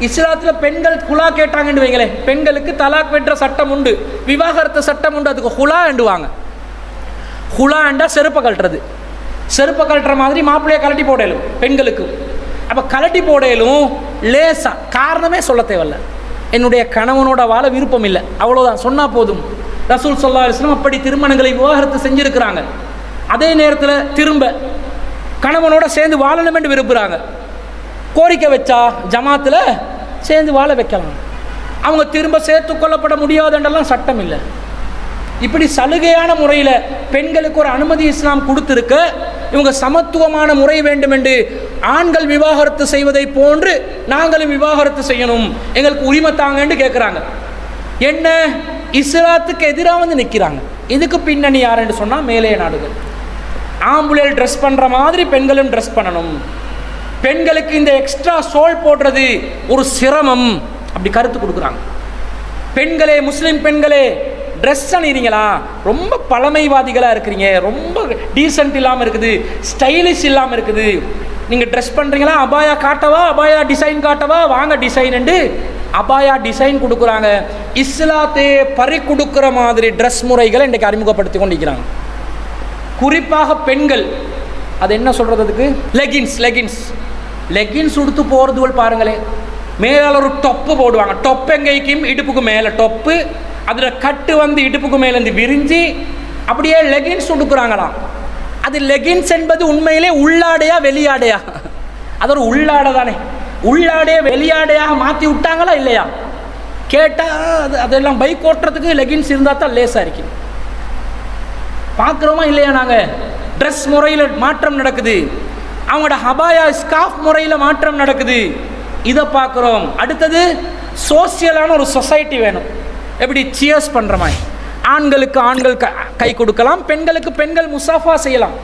இஸ்லாத்தில் பெண்கள் குலா கேட்டாங்கன்னு வைங்களேன், பெண்களுக்கு தலாக் பெற்ற சட்டம் உண்டு, விவாகரத்து சட்டம் உண்டு, அதுக்கு ஹுலா என்றுவாங்க. ஹுலா என்றால் செருப்பை கழட்டுறது. செருப்பை கழட்டுற மாதிரி மாப்பிள்ளையை கலட்டி போடலும் பெண்களுக்கு. அப்போ கலட்டி போடலும் லேசாக, காரணமே சொல்ல தேவையில்லை, என்னுடைய கணவனோட வாழ விருப்பம் இல்லை, அவ்வளோதான் சொன்னால் போதும். ரசூல் ஸல்லல்லாஹு அலைஹி வஸல்லம் அப்படி திருமணங்களை விவாகரத்து செஞ்சுருக்கிறாங்க. அதே நேரத்தில் திரும்ப கணவனோட சேர்ந்து வாழணும் என்று விரும்புகிறாங்க. கோரிக்கை வச்சா ஜமாத்தில் சேர்ந்து வாழ வைக்கலாம். அவங்க திரும்ப சேர்த்து கொள்ளப்பட முடியாதுன்றெல்லாம் சட்டம் இல்லை. இப்படி சலுகையான முறையில் பெண்களுக்கு ஒரு அனுமதி இஸ்லாம் கொடுத்துருக்க, இவங்க சமத்துவமான முறை வேண்டும் என்று ஆண்கள் விவாகரத்து செய்வதை போன்று நாங்களும் விவாகரத்து செய்யணும், எங்களுக்கு உரிமை தாங்கன்னு கேட்குறாங்க. என்ன, இஸ்லாத்துக்கு எதிராக நிற்கிறாங்க. இதுக்கு பின்னணி யாருன்னு சொன்னால் மேலே நாடுகள். ஆம்புலேல் ட்ரெஸ் பண்ணுற மாதிரி பெண்களும் ட்ரெஸ் பண்ணணும், பெண்களுக்கு இந்த எக்ஸ்ட்ரா சோல் போடுறது ஒரு சிரமம், அப்படி கருத்து கொடுக்குறாங்க. பெண்களே, முஸ்லீம் பெண்களே, ட்ரெஸ் அணிகிறீங்களா, ரொம்ப பழமைவாதிகளாக இருக்கிறீங்க, ரொம்ப டீசென்ட் இல்லாமல் இருக்குது, ஸ்டைலிஷ் இல்லாமல் இருக்குது, நீங்கள் ட்ரெஸ் பண்ணுறீங்களா, அபாயா காட்டவா, அபாயா டிசைன் காட்டவா, வாங்க டிசைன் என்று அபாயா டிசைன் கொடுக்குறாங்க. இஸ்லாத்தே பறி கொடுக்குற மாதிரி ட்ரெஸ் முறைகளை இன்றைக்கு அறிமுகப்படுத்தி கொண்டிருக்கிறாங்க. குறிப்பாக பெண்கள், அது என்ன சொல்கிறது, அதுக்கு லெகின்ஸ் உடுத்து போகிறதுகள் பாருங்களேன். மேலே ஒரு டொப்பு போடுவாங்க, டொப்பு எங்கேயும் இடுப்புக்கு மேலே டொப்பு, அதில் கட்டு இடுப்புக்கு மேலேருந்து விரிஞ்சு அப்படியே லெகின்ஸ் உடுக்குறாங்களாம். அது லெகின்ஸ் என்பது உண்மையிலே உள்ளாடையா வெளியாடையா? அது ஒரு உள்ளாடை தானே. உள்ளாடையை வெளியாடையாக மாற்றி விட்டாங்களா இல்லையா? கேட்டால் அதெல்லாம் பைக் ஓட்டுறதுக்கு லெகின்ஸ் இருந்தால் தான் லேசாக இருக்கு. பார்க்குறோமா இல்லையா? நாங்கள் ட்ரெஸ் முறையில் மாற்றம் நடக்குது, அவங்களோட ஹபாயா ஸ்காஃப் முறையில் மாற்றம் நடக்குது, இதை பார்க்குறோம். அடுத்தது சோசியலான ஒரு சொசைட்டி வேணும். எப்படி சியர்ஸ் பண்ணுற மாதிரி ஆண்களுக்கு ஆண்கள் கை கொடுக்கலாம், பெண்களுக்கு பெண்கள் முசாஃபா செய்யலாம்.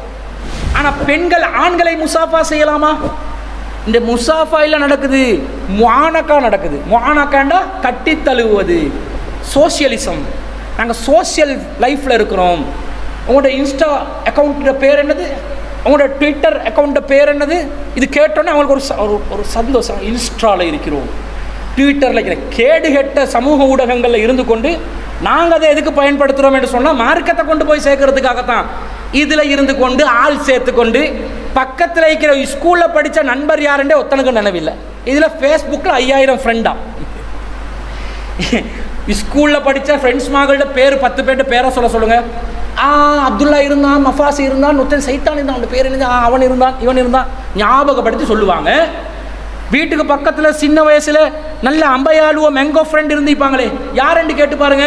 ஆனால் பெண்கள் ஆண்களை முசாஃபா செய்யலாமா? இந்த முசாஃபா இல்லை நடக்குது, முஆனகா நடக்குது. முஆனகாண்டா கட்டி தழுவுவது, சோசியலிசம். நாங்கள் சோசியல் லைஃப்பில் இருக்கிறோம். உங்களோட இன்ஸ்டா அக்கௌண்ட்டோட பேர் என்னது, உங்களோட ட்விட்டர் அக்கௌண்ட்டோட பேர் என்னது, இது கேட்டோன்னே அவங்களுக்கு ஒரு சந்தோஷம். இன்ஸ்டாவில் இருக்கிறோம், ட்விட்டரில் இருக்கிற கேடுகெட்ட சமூக ஊடகங்களில் இருந்து கொண்டு நாங்கள் அதை எதுக்கு பயன்படுத்துகிறோம் என்று சொன்னால் மார்க்கத்தை கொண்டு போய் சேர்க்கறதுக்காகத்தான். இதில் இருந்து கொண்டு ஆள் சேர்த்து கொண்டு பக்கத்தில் இருக்கிற ஸ்கூலில் படித்த நண்பர் யாருன்றே ஒத்தனுக்கு நினைவில்லை. இதில் ஃபேஸ்புக்கில் 5000 ஃப்ரெண்டா. ஸ்கூலில் படித்த ஃப்ரெண்ட்ஸ் மகளோட பேர் 10 பேர்கிட்ட பேரை சொல்லுங்கள். அப்துல்லா இருந்தான், மஃபாஸ் இருந்தான், நுத்தன் சைத்தான் இருந்தான், அவன் பேர் என்ன, அவன் இருந்தான், இவன் இருந்தான், ஞாபகப்படுத்தி சொல்லுவாங்க. வீட்டுக்கு பக்கத்தில் சின்ன வயசில் நல்ல அம்பையாளுவோ மேங்கோ ஃப்ரெண்ட் இருந்திருப்பாங்களே, யாரென்று கேட்டு பாருங்க,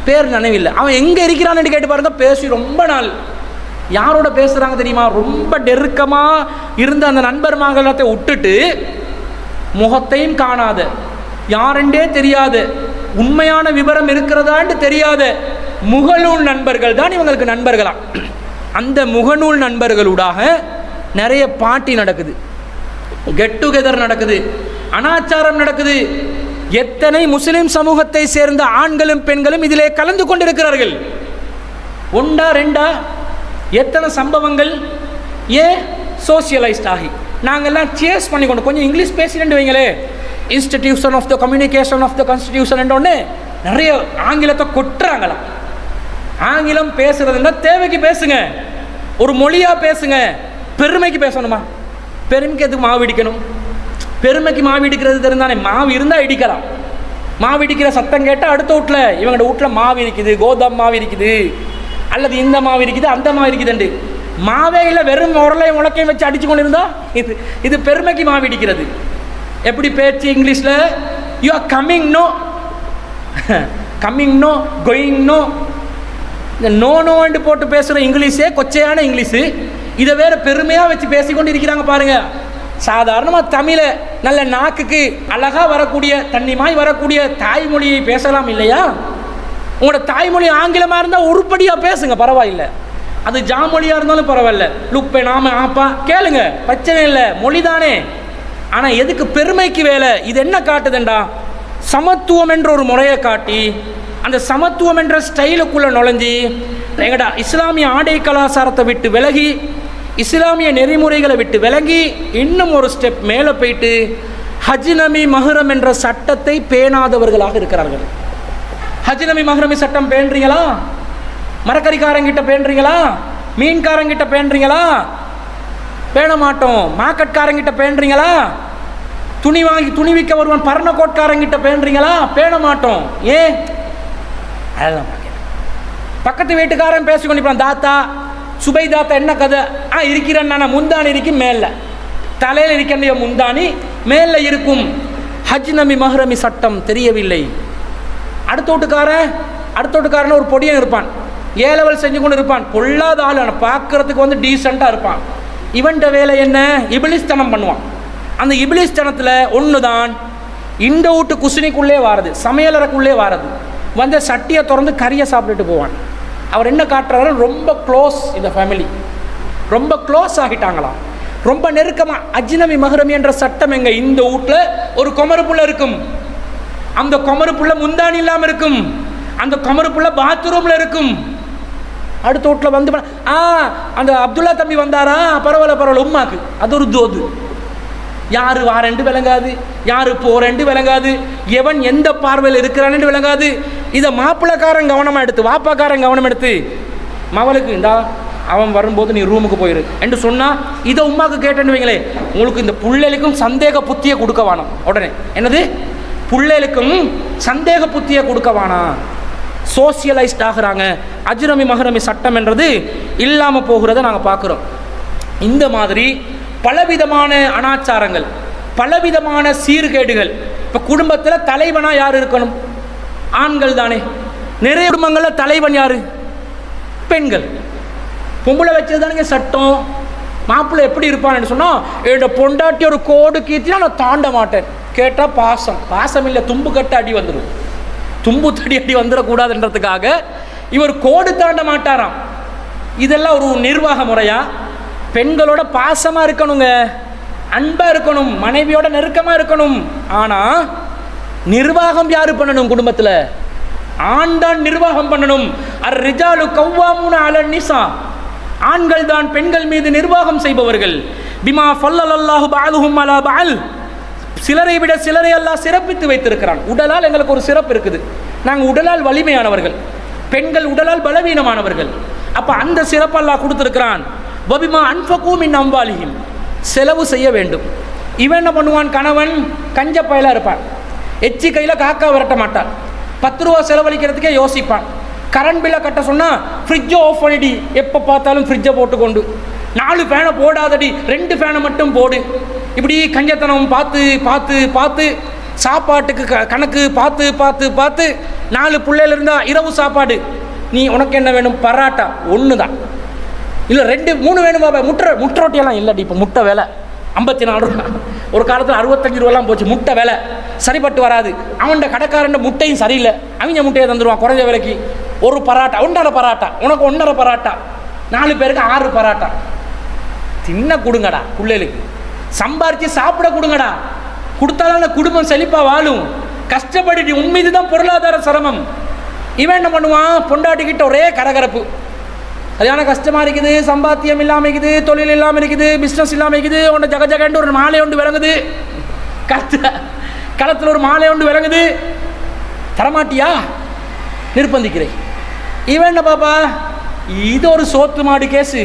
பேர் நினைவில்லை. அவன் எங்கே இருக்கிறான்னு கேட்டு பாருங்க. பேசி ரொம்ப நாள் யாரோட பேசுகிறாங்க தெரியுமா? ரொம்ப நெருக்கமாக இருந்த அந்த நண்பர் மகளத்தை விட்டுட்டு முகத்தையும் காணாத, யாரென்றே தெரியாத, உண்மையான விவரம் இருக்கிறதான்னு தெரியாத முகநூல் நண்பர்கள் தான் இவங்களுக்கு நண்பர்களா. அந்த முகநூல் நண்பர்களூடாக நிறைய பார்ட்டி நடக்குது, கெட் டுகெதர் நடக்குது, அனாச்சாரம் நடக்குது. எத்தனை முஸ்லிம் சமூகத்தை சேர்ந்த ஆண்களும் பெண்களும் இதிலே கலந்து கொண்டிருக்கிறார்கள். ஒன்றா ரெண்டா எத்தனை சம்பவங்கள். ஏன் சோசியலைஸ்ட் ஆகி நாங்கள்லாம் சேஸ் பண்ணி கொண்டு கொஞ்சம் இங்கிலீஷ் பேசிட்டு வைங்களே, institution of the communication of the constitution என்றோடனே நிறைய ஆங்கிலத்தை கொட்டுறாங்களாம். ஆங்கிலம் பேசுறதுன்னா தேவைக்கு பேசுங்க, ஒரு மொழியாக பேசுங்க. பெருமைக்கு பேசணுமா? பெருமைக்கு எதுக்கு மாவு இடிக்கணும்? பெருமைக்கு மாவு இடிக்கிறது தெரிந்தானே. மாவு இருந்தால் இடிக்கலாம். மாவு இடிக்கிற சத்தம் கேட்டால் அடுத்த வீட்டில் இவங்களோட வீட்டில் மாவு இருக்குது, கோதாம் மாவு இருக்குது, அல்லது இந்த மாவு இருக்குது, அந்த மாவு இருக்குதுண்டு. மாவே இல்லை, வெறும் உரலையும் உலக்கையும் வச்சு அடித்து கொண்டு இருந்தால் இது பெருமைக்கு மாவு இடிக்கிறது. எப்படி பேச்சு இங்கிலீஷில் you are coming no, coming no, going no. இந்த நோ நோண்டு போட்டு பேசுகிற இங்கிலீஷே கொச்சையான இங்கிலீஷு. இதை வேறு பெருமையாக வச்சு பேசிக்கொண்டு இருக்கிறாங்க பாருங்க. சாதாரணமாக தமிழை நல்ல நாக்குக்கு அழகாக வரக்கூடிய தண்ணிமாய் வரக்கூடிய தாய்மொழியை பேசலாம் இல்லையா? உங்களோட தாய்மொழி ஆங்கிலமாக இருந்தால் உருப்படியாக பேசுங்க, பரவாயில்லை. அது ஜாமொழியாக இருந்தாலும் பரவாயில்ல, லுப்பை நாம ஆப்பா கேளுங்க, பிரச்சனை இல்லை, மொழி தானே. ஆனால் எதுக்கு பெருமைக்கு வேலை? இது என்ன காட்டுதுண்டா? சமத்துவம் என்ற ஒரு முறையை காட்டி அந்த சமத்துவம் என்ற ஸ்டைலுக்குள்ளே நுழைஞ்சி எங்கடா இஸ்லாமிய ஆடை கலாச்சாரத்தை விட்டு விலகி, இஸ்லாமிய நெறிமுறைகளை விட்டு விலகி இன்னும் ஒரு ஸ்டெப் மேலே போயிட்டு ஹஜ்னமி மஹ்ரம் என்ற சட்டத்தை பேணாதவர்களாக இருக்கிறார்கள். ஹஜ்னமி மஹ்ரமி சட்டம் பேணுறீங்களா? மரக்கறிக்காரங்கிட்ட பேணுறீங்களா? மீன்காரங்கிட்ட பேணுறீங்களா? பேண மாட்டோம். மார்க்கெட்காரங்கிட்ட பேணுறீங்களா? துணி விற்க வருவான் பர்ணக்கோட்காரங்கிட்ட பேணுறீங்களா? பேண மாட்டோம். ஏன்? அதெல்லாம் பக்கத்து வீட்டுக்காரன் பேசிக்கொண்டிருப்பான், தாத்தா சுபை தாத்தா என்ன கதை? இருக்கிறேன் நான், முந்தானி இருக்கும் மேலே, தலையில் இருக்கின்ற முந்தானி மேலே இருக்கும். ஹஜ்னமி மஹ்ரமி சட்டம் தெரியவில்லை. அடுத்த வீட்டுக்காரன் ஒரு பொடியன் இருப்பான், ஏலவல் செஞ்சு கொண்டு இருப்பான், பொல்லாத ஆள், பார்க்கறதுக்கு டீசெண்டாக இருப்பான். இவன்ட வேலை என்ன? இபிலிஸ்தனம் பண்ணுவான். அந்த இபிலிஸ்தனத்தில் ஒன்று தான் இந்த வீட்டு குசினிக்குள்ளே வாரது, சமையலறைக்குள்ளே வாரது. சட்டியை திறந்து கறியை சாப்பிட்டுட்டு போவான். அவர் என்ன காட்டுறாரு? ரொம்ப க்ளோஸ், இந்த ஃபேமிலி ரொம்ப க்ளோஸ் ஆகிட்டாங்களாம், ரொம்ப நெருக்கமாக. அஜ்னமி மஹ்ரமி என்ற சட்டம் எங்க? இந்த வீட்டில் ஒரு குமரு புள்ள இருக்கும், அந்த குமரு புள்ள முந்தானி இல்லாமல் இருக்கும், அந்த குமரு புள்ள பாத்ரூமில் இருக்கும். அடுத்த வீட்டில் அந்த அப்துல்லா தம்பி வந்தாரா, பரவாயில்ல உம்மாக்கு அது ஒரு தோது. யார் வாரண்டு விளங்காது, யார் போறண்டு விளங்காது, எவன் எந்த பார்வையில் இருக்கிறான்னு விளங்காது. இதை மாப்பிள்ளைக்காரன் கவனமாக எடுத்து, வாப்பாக்காரன் கவனம் எடுத்து, மவளுக்கு இந்தா அவன் வரும்போது நீ ரூமுக்கு போயிரு என்று சொன்னால், இதை உமாக்கு கேட்டேன்னு வைங்களே, உங்களுக்கு இந்த புள்ளைகளுக்கும் சந்தேக புத்தியை கொடுக்க வேணாம். உடனே என்னது? புள்ளைகளுக்கும் சந்தேக புத்தியை கொடுக்க வேணாம். சோசியலைஸ்ட் ஆகிறாங்க. அஜ்ரமி மஹ்ரமி சட்டம் என்றது இல்லாமல் போகிறத நாங்கள் பார்க்குறோம். இந்த மாதிரி பலவிதமான அனாச்சாரங்கள், பலவிதமான சீர்கேடுகள். இப்போ குடும்பத்தில் தலைவனாக யார் இருக்கணும்? ஆண்கள் தானே. நிறைய குடும்பங்களில் தலைவன் யார்? பெண்கள். பொம்பளை வச்சது தானே சட்டம். மாப்பிள்ளை எப்படி இருப்பான்னு சொன்னால், என்னோட பொண்டாட்டி ஒரு கோடு கீர்த்தினா நான் தாண்ட மாட்டேன். கேட்டால் பாசம் இல்லை, தும்பு கட்ட அடி வந்துடும். தும்பு தடி அடி வந்துடக்கூடாதுன்றதுக்காக இவர் கோடு தாண்ட மாட்டாராம். இதெல்லாம் ஒரு நிர்வாக முறையா? பெண்களோட பாசமாக இருக்கணுங்க, அன்பாக இருக்கணும், மனைவியோட நெருக்கமாக இருக்கணும். ஆனால் நிர்வாகம் யார் பண்ணணும்? குடும்பத்தில் ஆண் தான் நிர்வாகம் பண்ணணும். அர்-ரிஜாலு கவ்வாமூன அலன் நிசா, ஆண்கள் தான் பெண்கள் மீது நிர்வாகம் செய்பவர்கள். பிமா ஃபல்லல்லாஹு பஅதுஹும் அலா பஅல், சிலரை விட சிலரை அல்லாஹ் சிறப்பித்து வைத்திருக்கிறான். உடலால் எங்களுக்கு ஒரு சிறப்பு இருக்குது. நாங்கள் உடலால் வலிமையானவர்கள், பெண்கள் உடலால் பலவீனமானவர்கள். அப்போ அந்த சிறப்பு அல்லாஹ் கொடுத்துருக்கிறான். வபிமா அன்ஃபகு மின் அம்வாலிஹிம், செலவு செய்ய வேண்டும். இவன் என்ன பண்ணுவான்? கணவன் கஞ்ச பயலாக இருப்பான், எச்சி கையில் காக்கா விரட்ட மாட்டான், 10 ரூபா செலவழிக்கிறதுக்கே யோசிப்பான். கரண்ட் பில்லை கட்ட சொன்னால் ஃப்ரிட்ஜை ஆஃப் பண்ணிடி, எப்போ பார்த்தாலும் ஃப்ரிட்ஜை போட்டுக்கொண்டு 4 ஃபேனை போடாதடி, 2 ஃபேனை மட்டும் போடு. இப்படி கஞ்சத்தனம் பார்த்து பார்த்து பார்த்து சாப்பாட்டுக்கு கணக்கு பார்த்து பார்த்து பார்த்து 4 பிள்ளைகள் இருந்தால் இரவு சாப்பாடு, நீ உனக்கு என்ன வேணும்? பராட்டா ஒன்று தான், இல்லை 2 3 வேணும் பாபா. முட்டை ரொட்டியெல்லாம் இல்லைடி, இப்போ முட்டை விலை 54 ரூபா, ஒரு காலத்தில் 65 ரூபாலாம் போச்சு. முட்டை விலை சரிப்பட்டு வராது. அவன்கிட்ட கடைக்காரன் முட்டையும் சரியில்லை, அவங்க முட்டையை தந்துடுவான் குறைஞ்ச விலைக்கு. ஒரு பராட்டா, 1.5 பராட்டா, உனக்கு 1.5 பராட்டா, 4 பேருக்கு 6 பராட்டா. தின்ன கொடுங்கடா, பிள்ளைகளுக்கு சம்பாரித்து சாப்பிட கொடுங்கடா. கொடுத்தாலும் அந்த குடும்பம் செழிப்பாக வாழும். கஷ்டப்பட்டு உண்மைது தான் பொருளாதார சிரமம். இவன் என்ன பண்ணுவான்? பொண்டாட்டிக்கிட்ட ஒரே கரகரப்பு, சரியான கஷ்டமாக இருக்குது, சம்பாத்தியம் இல்லாமல் இருக்குது, தொழில் இல்லாமல் இருக்குது, பிஸ்னஸ் இல்லாமல் இருக்குது, உன்னை ஜகஜகண்டு ஒரு மாலை ஒன்று விளங்குது, களத்தில் ஒரு மாலை ஒன்று விளங்குது, தரமாட்டியா? நிர்பந்திக்கிறேன். இவன் என்ன பாப்பா? இது ஒரு சோத்து மாடு கேஸு,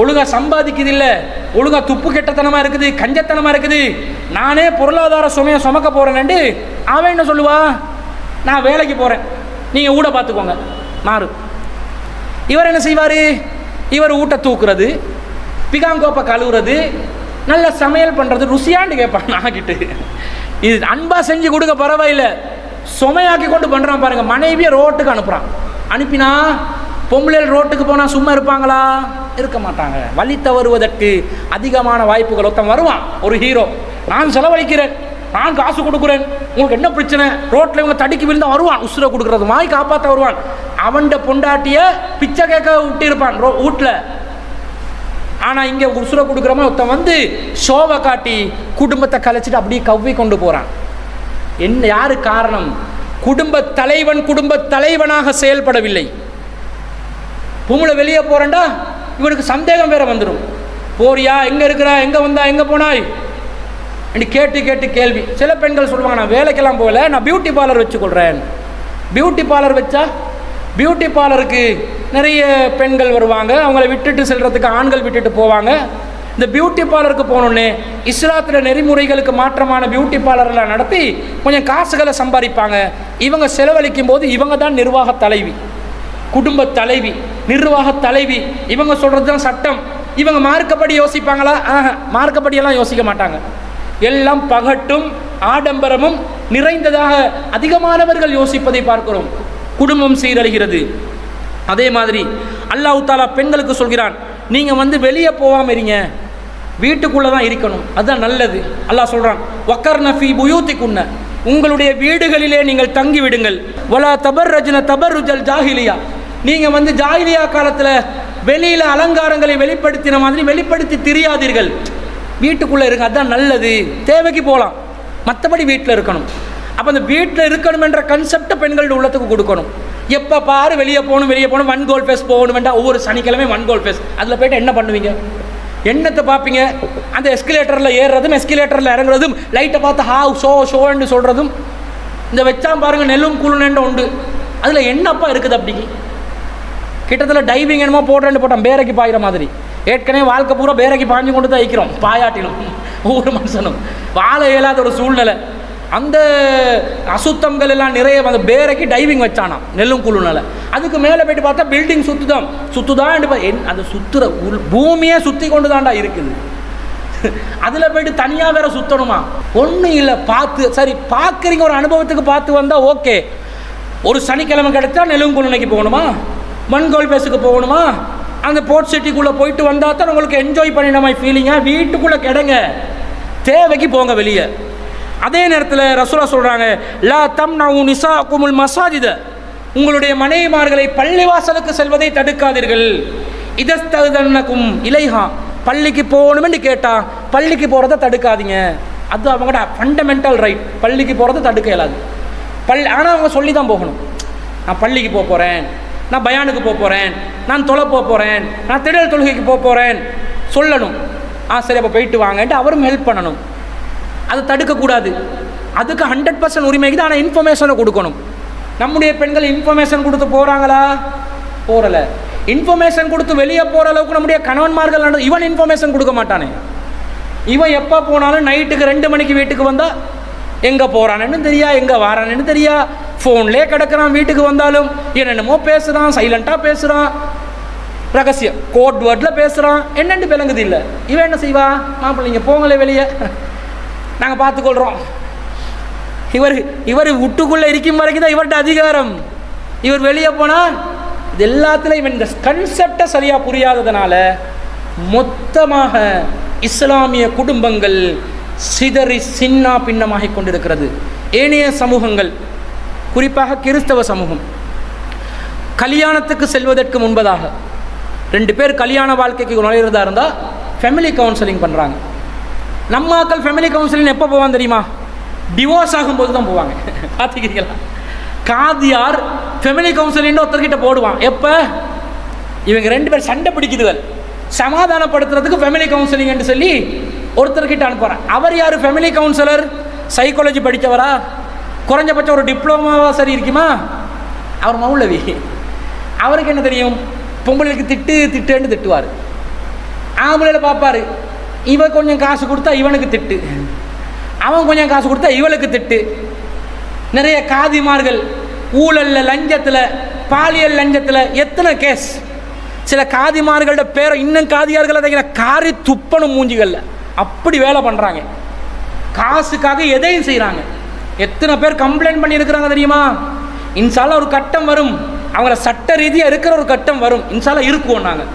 ஒழுங்காக சம்பாதிக்குது இல்லை, ஒழுங்காக துப்பு கெட்டத்தனமாக இருக்குது, கஞ்சத்தனமாக இருக்குது, நானே பொருளாதார சுமையை சுமக்க போகிறேன்னு அவன் என்ன சொல்லுவா? நான் வேலைக்கு போகிறேன், நீங்கள் ஊட பார்த்துக்கோங்க, மாறு. இவர் என்ன செய்வார்? இவர் ஊட்ட தூக்குறது, பிகாங்கோப்பை கழுவுறது, நல்ல சமையல் பண்ணுறது, ருசியாண்டு கேட்பான் நாக்கிட்டு. இது அன்பா செஞ்சு கொடுக்க பரவாயில்லை, சுமையாக்கி கொண்டு பண்ணுறான் பாருங்கள். மனைவியை ரோட்டுக்கு அனுப்புகிறான். அனுப்பினா பொம்பளைகள் ரோட்டுக்கு போனால் சும்மா இருப்பாங்களா? இருக்க மாட்டாங்க. வழி தவறுவதற்கு அதிகமான வாய்ப்புகள். ஒருத்தன் வருவான், ஒரு ஹீரோ, நான் செலவழிக்கிறேன், நான் காசு கொடுக்குறேன், உங்களுக்கு என்ன பிரச்சனை? ரோட்டில் இவங்க தடுக்கி விழுந்தா வருவான், உசுரை கொடுக்குறது வாய் காப்பாற்ற வருவான். அவன்கிட்ட பொண்டாட்டியை பிச்சை கேட்க விட்டிருப்பான் வீட்டில். ஆனால் இங்கே உசுரை கொடுக்குறவன் ஒருத்தன் வந்து ஷோவை காட்டி குடும்பத்தை கலைச்சிட்டு அப்படியே கவ்வி கொண்டு போகிறான். என்ன? யாரு காரணம்? குடும்ப தலைவன் குடும்ப தலைவனாக செயல்படவில்லை. பொம்பளை வெளியே போகிறேன்டா, இவனுக்கு சந்தேகம் வேற வந்துடும். போறியா? எங்கே இருக்கிறா? எங்கே வந்தா? எங்கே போனாய்? அப்படி கேட்டு கேட்டு கேள்வி. சில பெண்கள் சொல்லுவாங்க, நான் வேலைக்கெல்லாம் போகல, நான் பியூட்டி பார்லர் வச்சுக்கொள்கிறேன். பியூட்டி பார்லர் வச்சா பியூட்டி பார்லருக்கு நிறைய பெண்கள் வருவாங்க, அவங்கள விட்டுட்டு செல்றதுக்கு ஆண்கள் விட்டுட்டு போவாங்க. இந்த பியூட்டி பார்லருக்கு போனோடனே இஸ்லாத்தில் நெறிமுறைகளுக்கு மாற்றமான பியூட்டி பார்லர்லாம் நடத்தி கொஞ்சம் காசுகளை சம்பாதிப்பாங்க. இவங்க செலவழிக்கும் போது இவங்க தான் நிர்வாக தலைவி, குடும்ப தலைவி, நிர்வாக தலைவி. இவங்க சொல்கிறது தான் சட்டம். இவங்க மார்க்கப்படி யோசிப்பாங்களா? மார்க்கப்படியெல்லாம் யோசிக்க மாட்டாங்க. எல்லாம் பகட்டும் ஆடம்பரமும் நிறைந்ததாக அதிகமானவர்கள் யோசிப்பதை பார்க்கிறோம். குடும்பம் சீரழிகிறது. அதே மாதிரி அல்லாஹ் தஆலா பெண்களுக்கு சொல்கிறான், நீங்கள் வந்து வெளியே போகாமல் இருங்க, வீட்டுக்குள்ளே தான் இருக்கணும், அதுதான் நல்லது. அல்லாஹ் சொல்கிறான், வக்கர்ன ஃபீ புயூத்திகுன்ன, உங்களுடைய வீடுகளிலே நீங்கள் தங்கி விடுங்கள். வலா தபர்ரஜ்ன தபர்ருஜல் ஜாஹிலியா, நீங்கள் வந்து ஜாஹிலியா காலத்தில் வெளியில் அலங்காரங்களை வெளிப்படுத்தின மாதிரி வெளிப்படுத்தி தெரியாதீர்கள், வீட்டுக்குள்ளே இருங்க, அதுதான் நல்லது. தேவைக்கு போகலாம், மற்றபடி வீட்டில் இருக்கணும். அப்போ அந்த வீட்டில் இருக்கணும் என்ற கன்செப்டை பெண்களுடைய உள்ளத்துக்கு கொடுக்கணும். எப்போ பாரு வெளியே போகணும் 1 கோல் ஃபேஸ் போகணும் வேண்டாம், ஒவ்வொரு சனிக்கிழமை 1 கோல் ஃபேஸ். அதில் போய்ட்டு என்ன பண்ணுவீங்க? என்னத்தை பார்ப்பீங்க? அந்த எஸ்கலேட்டரில் ஏறுறதும் எஸ்கலேட்டரில் இறங்குறதும், லைட்டை பார்த்து ஹாவ் ஷோன்னு சொல்கிறதும், இந்த வச்சாம் பாருங்கள் நெல்லும் குழுன்னு உண்டு, அதில் என்னப்பா இருக்குது? அப்படி கிட்டத்தில் டைவிங் என்னமோ போட்டான் பேரைக்கு பாயிற மாதிரி. ஏற்கனவே வாழ்க்கை பூரா பேரைக்கு பாய்ஞ்சு கொண்டு தான் வைக்கிறோம், பாயாட்டிலும் ஒவ்வொரு மனுஷனும் வாழ இயலாத ஒரு சூழ்நிலை. அந்த அசுத்தங்கள் எல்லாம் நிறைய அந்த பேரைக்கு டைவிங் வச்சானா நெல்லும் குழுனால. அதுக்கு மேலே போயிட்டு பார்த்தா பில்டிங் சுத்துதான் அந்த சுத்துற பூமியே சுற்றி கொண்டு தான்டா இருக்குது. அதில் போயிட்டு தனியாக வேற சுற்றணுமா? ஒன்றும் இல்லை, பார்த்து சரி பார்க்குறீங்க, ஒரு அனுபவத்துக்கு பார்த்து வந்தால் ஓகே. ஒரு சனிக்கிழமை கிடைச்சா நெலுங்குழுனைக்கு போகணுமா, மண்கோல் பேஸுக்கு போகணுமா, அந்த போர்ட் சிட்டிக்குள்ளே போயிட்டு வந்தால் தான் உங்களுக்கு என்ஜாய் பண்ணின மாதிரி ஃபீலிங்காக வீட்டுக்குள்ளே கிடங்க, தேவைக்கு போங்க வெளியே. அதே நேரத்தில் ரசூலா சொல்கிறாங்க, லா தம்னஉ நிசாஅகுமுல் மசாஜித, உங்களுடைய மனைவிமார்களை பள்ளிவாசலுக்கு செல்வதை தடுக்காதீர்கள். இதஸ்ததன்னகும் இலைஹா, பள்ளிக்கு போகணும்னு கேட்டால் பள்ளிக்கு போகிறத தடுக்காதீங்க. அது அவங்களோட ஃபண்டமெண்டல் ரைட், பள்ளிக்கு போகிறத தடுக்க இயலாது. ஆனால் அவங்க சொல்லி தான் போகணும். நான் பள்ளிக்கு போக போகிறேன், நான் பயானுக்கு போக போகிறேன், நான் தொலை போக போகிறேன், நான் திடல் தொழுகைக்கு போக போகிறேன் சொல்லணும். சரி அப்போ போயிட்டு வாங்கன்ட்டு அவரும் ஹெல்ப் பண்ணணும். அது தடுக்கக்கூடாது. அதுக்கு 100% உரிமைக்கு தான். ஆனால் இன்ஃபர்மேஷனை கொடுக்கணும். நம்முடைய பெண்கள் இன்ஃபர்மேஷன் கொடுத்து போகிறாங்களா? போகலை. இன்ஃபர்மேஷன் கொடுத்து வெளியே போகிற அளவுக்கு நம்முடைய கணவன்மார்கள் இவன் இன்ஃபர்மேஷன் கொடுக்க மாட்டானே. இவன் எப்போ போனாலும் நைட்டுக்கு 2 மணிக்கு வீட்டுக்கு வந்தால் எங்கே போகிறான்னு தெரியா, எங்கே வாரான்னு தெரியா, ஃபோன்லேயே கிடக்கிறான். வீட்டுக்கு வந்தாலும் என்னென்னமோ பேசுகிறான், சைலண்ட்டாக பேசுகிறான், ரகசியம் கோட் வேர்டில் பேசுகிறான், என்னென்னு விளங்குது இல்லை. இவன் என்ன செய்வா? மாப்பிள்ளைங்க போங்களே வெளியே, நாங்கள் பார்த்துக்கொள்கிறோம். இவர் விட்டுக்குள்ளே இருக்கும் வரைக்கும் தான் இவர்கிட்ட அதிகாரம். இவர் வெளியே போனால் இது எல்லாத்துலையும் இவன் இந்த கன்செப்டை சரியாக புரியாததுனால மொத்தமாக இஸ்லாமிய குடும்பங்கள் சிதறி சின்ன பின்னமாகி கொண்டிருக்கிறது. ஏனைய சமூகங்கள், குறிப்பாக கிறிஸ்தவ சமூகம், கல்யாணத்துக்கு செல்வதற்கு முன்பதாக 2 பேர் கல்யாண வாழ்க்கைக்கு நுழையிறதா இருந்தால் ஃபேமிலி கவுன்சிலிங் பண்ணுறாங்க. நம்மாக்கள் ஃபேமிலி கவுன்சிலிங் எப்போ போவாங்க தெரியுமா? டிவோர்ஸ் ஆகும்போது தான் போவாங்க. பார்த்துக்கிறீங்களா? காதியார் ஃபேமிலி கவுன்சிலிங் ஒருத்தர்கிட்ட போடுவான். எப்போ இவங்க 2 பேர் சண்டை பிடிக்குதுகள், சமாதானப்படுத்துறதுக்கு ஃபேமிலி கவுன்சிலிங்னு சொல்லி ஒருத்தர்கிட்ட அனுப்புகிறான். அவர் யார்? Family counsellor. சைக்காலஜி படித்தவரா? குறைஞ்சபட்சம் ஒரு டிப்ளமாவா சரி இருக்குமா? அவர் மௌலவி. அவருக்கு என்ன தெரியும்? பொம்பளைக்கு திட்டுன்னு திட்டுவார். ஆம்பளையில் பார்ப்பார், இவன் கொஞ்சம் காசு கொடுத்தா இவனுக்கு திட்டு, அவன் கொஞ்சம் காசு கொடுத்தா இவளுக்கு திட்டு. நிறைய காதிமார்கள் ஊழலில், லஞ்சத்தில், பாலியல் லஞ்சத்தில் எத்தனை கேஸ். சில காதிமார்களோட பேரை இன்னும் காதியார்கள் அதை காரி துப்பணும் மூஞ்சிகளில், அப்படி வேலை பண்ணுறாங்க. காசுக்காக எதையும் செய்கிறாங்க. எத்தனை பேர் கம்ப்ளைண்ட் பண்ணியிருக்கிறாங்க தெரியுமா? இன்ஷால்லா ஒரு கட்டம் வரும், அவங்கள சட்ட ரீதியாக இருக்கிற ஒரு கட்டம் வரும். இன்ஷால்லா இருக்குவோம். நாங்கள்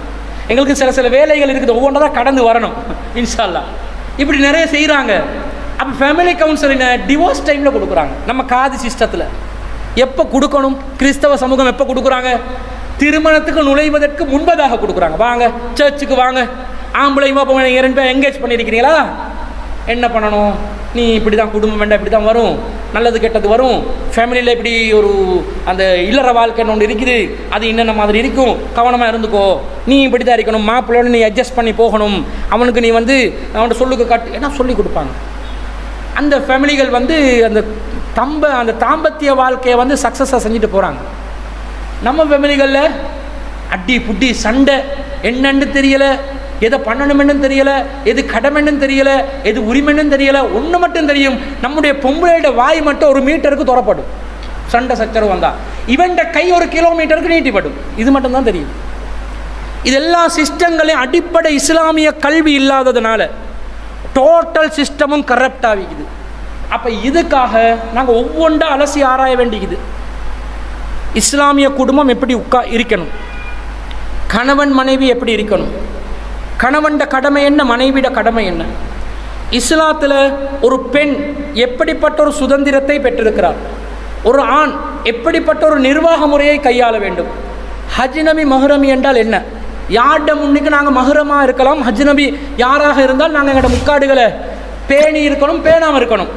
எங்களுக்கு சில வேலைகள் இருக்குது, ஒவ்வொன்றா தான் கடந்து வரணும் இன்ஷால்லா. இப்படி நிறைய செய்கிறாங்க. அப்போ ஃபேமிலி கவுன்சிலிங்கை டிவோர்ஸ் டைமில் கொடுக்குறாங்க. நம்ம காதி சிஸ்டத்தில் எப்போ கொடுக்கணும்? கிறிஸ்தவ சமூகம் எப்போ கொடுக்குறாங்க? திருமணத்துக்கு நுழைவதற்கு முன்பதாக கொடுக்குறாங்க. வாங்க சர்ச்சுக்கு வாங்க, ஆம்பளைமா போங்க, நீங்கள் 2 பேர் என்கேஜ் பண்ணியிருக்கிறீங்களா? என்ன பண்ணணும்? நீ இப்படி தான், குடும்பம் வேண்டாம், இப்படி தான் வரும், நல்லது கெட்டது வரும், ஃபேமிலியில் இப்படி ஒரு அந்த இல்லற வாழ்க்கைன்னு ஒன்று இருக்குது, அது என்னென்ன மாதிரி இருக்கும், கவனமாக இருந்துக்கோ, நீ இப்படி தான் இருக்கணும், மாப்பிள்ளையோடு நீ அட்ஜஸ்ட் பண்ணி போகணும், அவனுக்கு நீ அவன்கிட்ட சொல்லுக்கு காட்டு என்ன சொல்லி கொடுப்பாங்க. அந்த ஃபேமிலிகள் அந்த தாம்பத்திய வாழ்க்கையை சக்ஸஸாக செஞ்சுட்டு போகிறாங்க. நம்ம ஃபேமிலிகளில் அடி புட்டி சண்டை, என்னன்னு தெரியலை, எதை பண்ணணுமென்னு தெரியலை, எது கடமைன்னு தெரியலை, எது உரிமைன்னு தெரியலை. ஒன்று மட்டும் தெரியும், நம்முடைய பொம்பளையோட வாய் மட்டும் 1 மீட்டருக்கு துறப்படும். சண்டை சச்சரவு வந்தால் இவன்ட கை 1 கிலோமீட்டருக்கு நீட்டிப்படும். இது மட்டும்தான் தெரியும். இதெல்லா சிஸ்டங்களையும் அடிப்படை இஸ்லாமிய கல்வி இல்லாததுனால டோட்டல் சிஸ்டமும் கரப்ட் ஆகிக்குது. அப்போ இதுக்காக நாங்கள் ஒவ்வொன்றா அலசி ஆராய வேண்டியது. இஸ்லாமிய குடும்பம் எப்படி இருக்கணும், கணவன் மனைவி எப்படி இருக்கணும், கணவன்ட கடமை என்ன, மனைவிட கடமை என்ன, இஸ்லாத்தில் ஒரு பெண் எப்படிப்பட்ட ஒரு சுதந்திரத்தை பெற்றிருக்கிறார், ஒரு ஆண் எப்படிப்பட்ட ஒரு நிர்வாக முறையை கையாள வேண்டும், ஹஜ்னபி மஹ்ரமி என்றால் என்ன, யார்ட முன்னுக்கு நாங்கள் மஹ்ரமாக இருக்கலாம், ஹஜ்னபி யாராக இருந்தால் நாங்கள் எங்களோட முக்காடுகளை பேணி இருக்கணும், பேணாமல் இருக்கணும்,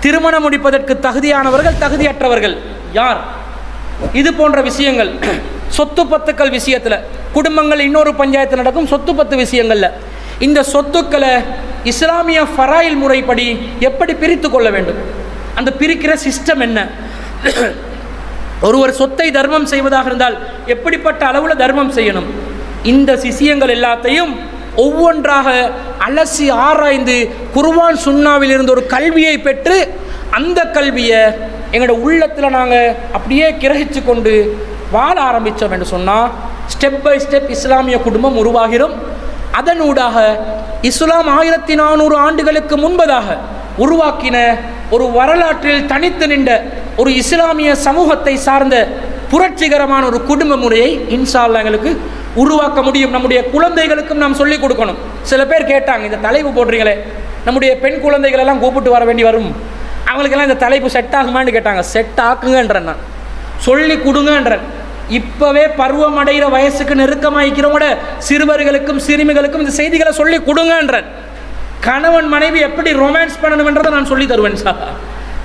திருமணம் முடிப்பதற்கு தகுதியானவர்கள் தகுதியற்றவர்கள் யார், இது போன்ற விஷயங்கள். சொத்து பத்துக்கள் விஷயத்தில் குடும்பங்கள் இன்னொரு பஞ்சாயத்து நடக்கும், சொத்து பத்து விஷயங்களில் இந்த சொத்துக்களை இஸ்லாமிய ஃபராயில் முறைப்படி எப்படி பிரித்து கொள்ள வேண்டும், அந்த பிரிக்கிற சிஸ்டம் என்ன, ஒருவர் சொத்தை தர்மம் செய்வதாக இருந்தால் எப்படிப்பட்ட அளவில் தர்மம் செய்யணும், இந்த விஷயங்கள் எல்லாத்தையும் ஒவ்வொன்றாக அலசி ஆராய்ந்து குர்ஆன் சுன்னாவில் இருந்து ஒரு கல்வியை பெற்று அந்த கல்வியை எங்களோட உள்ளத்தில் நாங்கள் அப்படியே கிரகிச்சு கொண்டு வாழ ஆரம்பித்தோம் என்று சொன்னால் ஸ்டெப் பை ஸ்டெப் இஸ்லாமிய குடும்பம் உருவாகிறோம். அதனூடாக இஸ்லாம் 1400 ஆண்டுகளுக்கு முன்பதாக உருவாக்கின ஒரு வரலாற்றில் தனித்து நின்ற ஒரு இஸ்லாமிய சமூகத்தை சார்ந்த புரட்சிகரமான ஒரு குடும்ப முறையை இன்ஷா அல்லாஹ் எங்களுக்கு உருவாக்க முடியும். நம்முடைய குழந்தைகளுக்கும் நாம் சொல்லிக் கொடுக்கணும். சில பேர் கேட்டாங்க, இந்த தலைப்பு போடுறீங்களே, நம்முடைய பெண் குழந்தைகளெல்லாம் கூப்பிட்டு வர வேண்டி வரும், அவங்களுக்கெல்லாம் இந்த தலைப்பு செட் ஆகுமான்னு கேட்டாங்க. செட் ஆக்குங்கன்றேன், நான் சொல்லி கொடுங்கன்றேன். இப்போவே பருவம் அடைகிற வயசுக்கு நெருக்கமாகிக்கிறவங்களோட சிறுவர்களுக்கும் சிறுமிகளுக்கும் இந்த செய்திகளை சொல்லி கொடுங்கன்றேன். கணவன் மனைவி எப்படி ரொமான்ஸ் பண்ணணுன்றதை நான் சொல்லி தருவேன் சார்,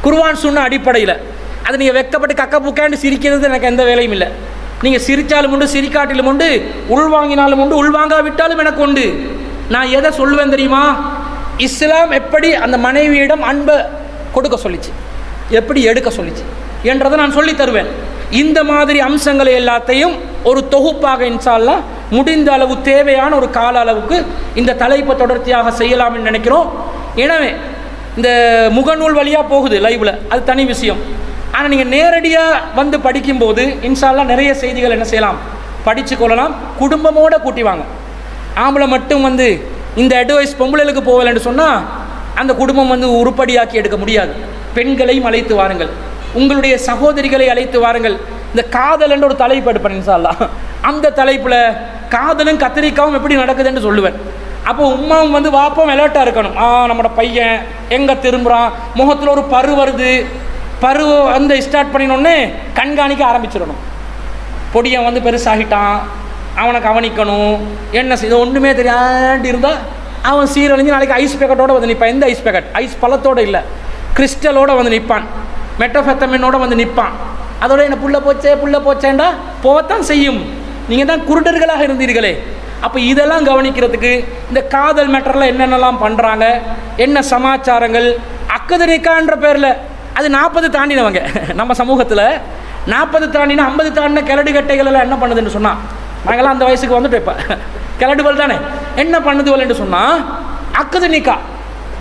குர்ஆன் சுன்னா அடிப்படையில். அது நீங்கள் வெக்கப்பட்டு கக்க புக்காண்டு சிரிக்கிறது எனக்கு எந்த வேலையும் இல்லை. நீங்கள் சிரித்தாலும் உண்டு, சிரிக்காட்டிலும் உண்டு, உள்வாங்கினாலும் உண்டு, உள்வாங்காவிட்டாலும் எனக்கு உண்டு. நான் எதை சொல்லுவேன் தெரியுமா? இஸ்லாம் எப்படி அந்த மனைவியிடம் அன்பை கொடுக்க சொல்லிச்சு, எப்படி எடுக்க சொல்லிச்சு என்றதை நான் சொல்லி தருவேன். இந்த மாதிரி அம்சங்களை எல்லாத்தையும் ஒரு தொகுப்பாக இன்ஷா அல்லாஹ் முடிந்த அளவு தேவையான ஒரு கால அளவுக்கு இந்த தலைப்பை தொடர்ச்சியாக செய்யலாம்னு நினைக்கிறோம். எனவே இந்த முகநூல் வழியாக போகுது லைவில், அது தனி விஷயம். ஆனால் நீங்கள் நேரடியாக வந்து படிக்கும்போது இன்ஷா அல்லாஹ் நிறைய செய்திகள் என்ன செய்யலாம், படித்து கொள்ளலாம். குடும்பமோடு கூட்டி வாங்க. ஆம்பளை மட்டும் வந்து இந்த அட்வைஸ் பொம்பளைகளுக்கு போகலன்னு சொன்னால் அந்த குடும்பம் வந்து உருப்படியாக்கி எடுக்க முடியாது. பெண்களையும் அழைத்து வாருங்கள், உங்களுடைய சகோதரிகளை அழைத்து வாருங்கள். இந்த காதல் என்ற ஒரு தலைப்பு எடுப்பேன் இன்ஷா அல்லாஹ். அந்த தலைப்பில் காதலும் கத்திரிக்காவும் எப்படி நடக்குதுன்னு சொல்லுவேன். அப்போ உமாவும் வந்து வாப்பம் அலர்ட்டாக இருக்கணும். நம்மளோட பையன் எங்கே திரும்புகிறான், முகத்தில் ஒரு பரு வருது, பரு வந்து ஸ்டார்ட் பண்ணினோடனே கண்காணிக்க ஆரம்பிச்சிடணும். பொடியன் வந்து பெருசாகிட்டான், அவனை கவனிக்கணும். என்ன செய்ய ஒன்றுமே தெரியாண்டு இருந்தால் அவன் சீரழிஞ்சு நாளைக்கு ஐஸ் பேக்கெட்டோடு வந்து நிற்பான். எந்த ஐஸ் பேக்கெட்? ஐஸ் பழத்தோடு இல்லை, கிறிஸ்டலோடு வந்து நிற்பான், மெட்டோஃபெத்தமினோடு வந்து நிற்பான். அதோட என்ன புள்ள போச்சேண்டா போகத்தான் செய்யும். நீங்கள் தான் குருடர்களாக இருந்தீர்களே. அப்போ இதெல்லாம் கவனிக்கிறதுக்கு இந்த காதல் மேட்டரில் என்னென்னலாம் பண்ணுறாங்க, என்ன சமாச்சாரங்கள், அக்கது நிக்கான்ற பேரில் அது 40 தாண்டினவங்க நம்ம சமூகத்தில். 40 தாண்டினா 50 தாண்டின கிளடு கட்டைகள் எல்லாம் என்ன பண்ணுதுன்னு சொன்னால், நாங்கள்லாம் அந்த வயசுக்கு வந்துட்டு இப்போ கிளடுகள் தானே, என்ன பண்ணுதுவல்னு சொன்னால் அக்கது நிக்கா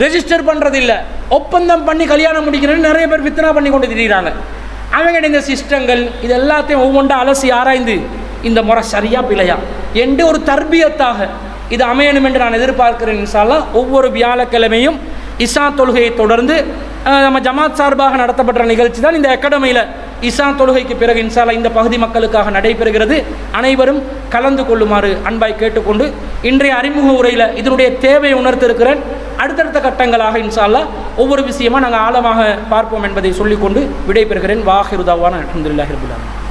ரெஜிஸ்டர் பண்ணுறது இல்லை, ஒப்பந்தம் பண்ணி கல்யாணம் முடிக்கணும்னு நிறைய பேர் வித்தனா பண்ணி கொண்டு திரிகிறாங்க. அவங்க இந்த சிஸ்டங்கள் இது எல்லாத்தையும் ஒவ்வொன்றா அலசி ஆராய்ந்து இந்த முறை சரியா பிழையா என்று ஒரு தர்பியத்தாக இது அமையணும் என்று நான் எதிர்பார்க்கிறேன். இன்ஷா அல்லாஹ் ஒவ்வொரு வியாழக்கிழமையும் இஷா தொழுகையை தொடர்ந்து நம்ம ஜமாத் சார்பாக நடத்தப்பட்ட நிகழ்ச்சி தான் இந்த அகாடமியில் இஷா தொழுகைக்கு பிறகு இன்ஷா அல்லாஹ் இந்த பகுதி மக்களுக்காக நடைபெறுகிறது. அனைவரும் கலந்து கொள்ளுமாறு அன்பாய் கேட்டுக்கொண்டு இன்றைய அறிமுக உரையில் இதனுடைய தேவையை உணர்த்திருக்கிறேன். அடுத்தடுத்த கட்டங்களாக இன்ஷா அல்லாஹ் ஒவ்வொரு விஷயமாக நாங்கள் ஆழமாக பார்ப்போம் என்பதை சொல்லிக்கொண்டு விடைபெறுகிறேன். வாஹிரு தவானா அல்ஹம்துலில்லாஹி ரப்பில் ஆலமீன்.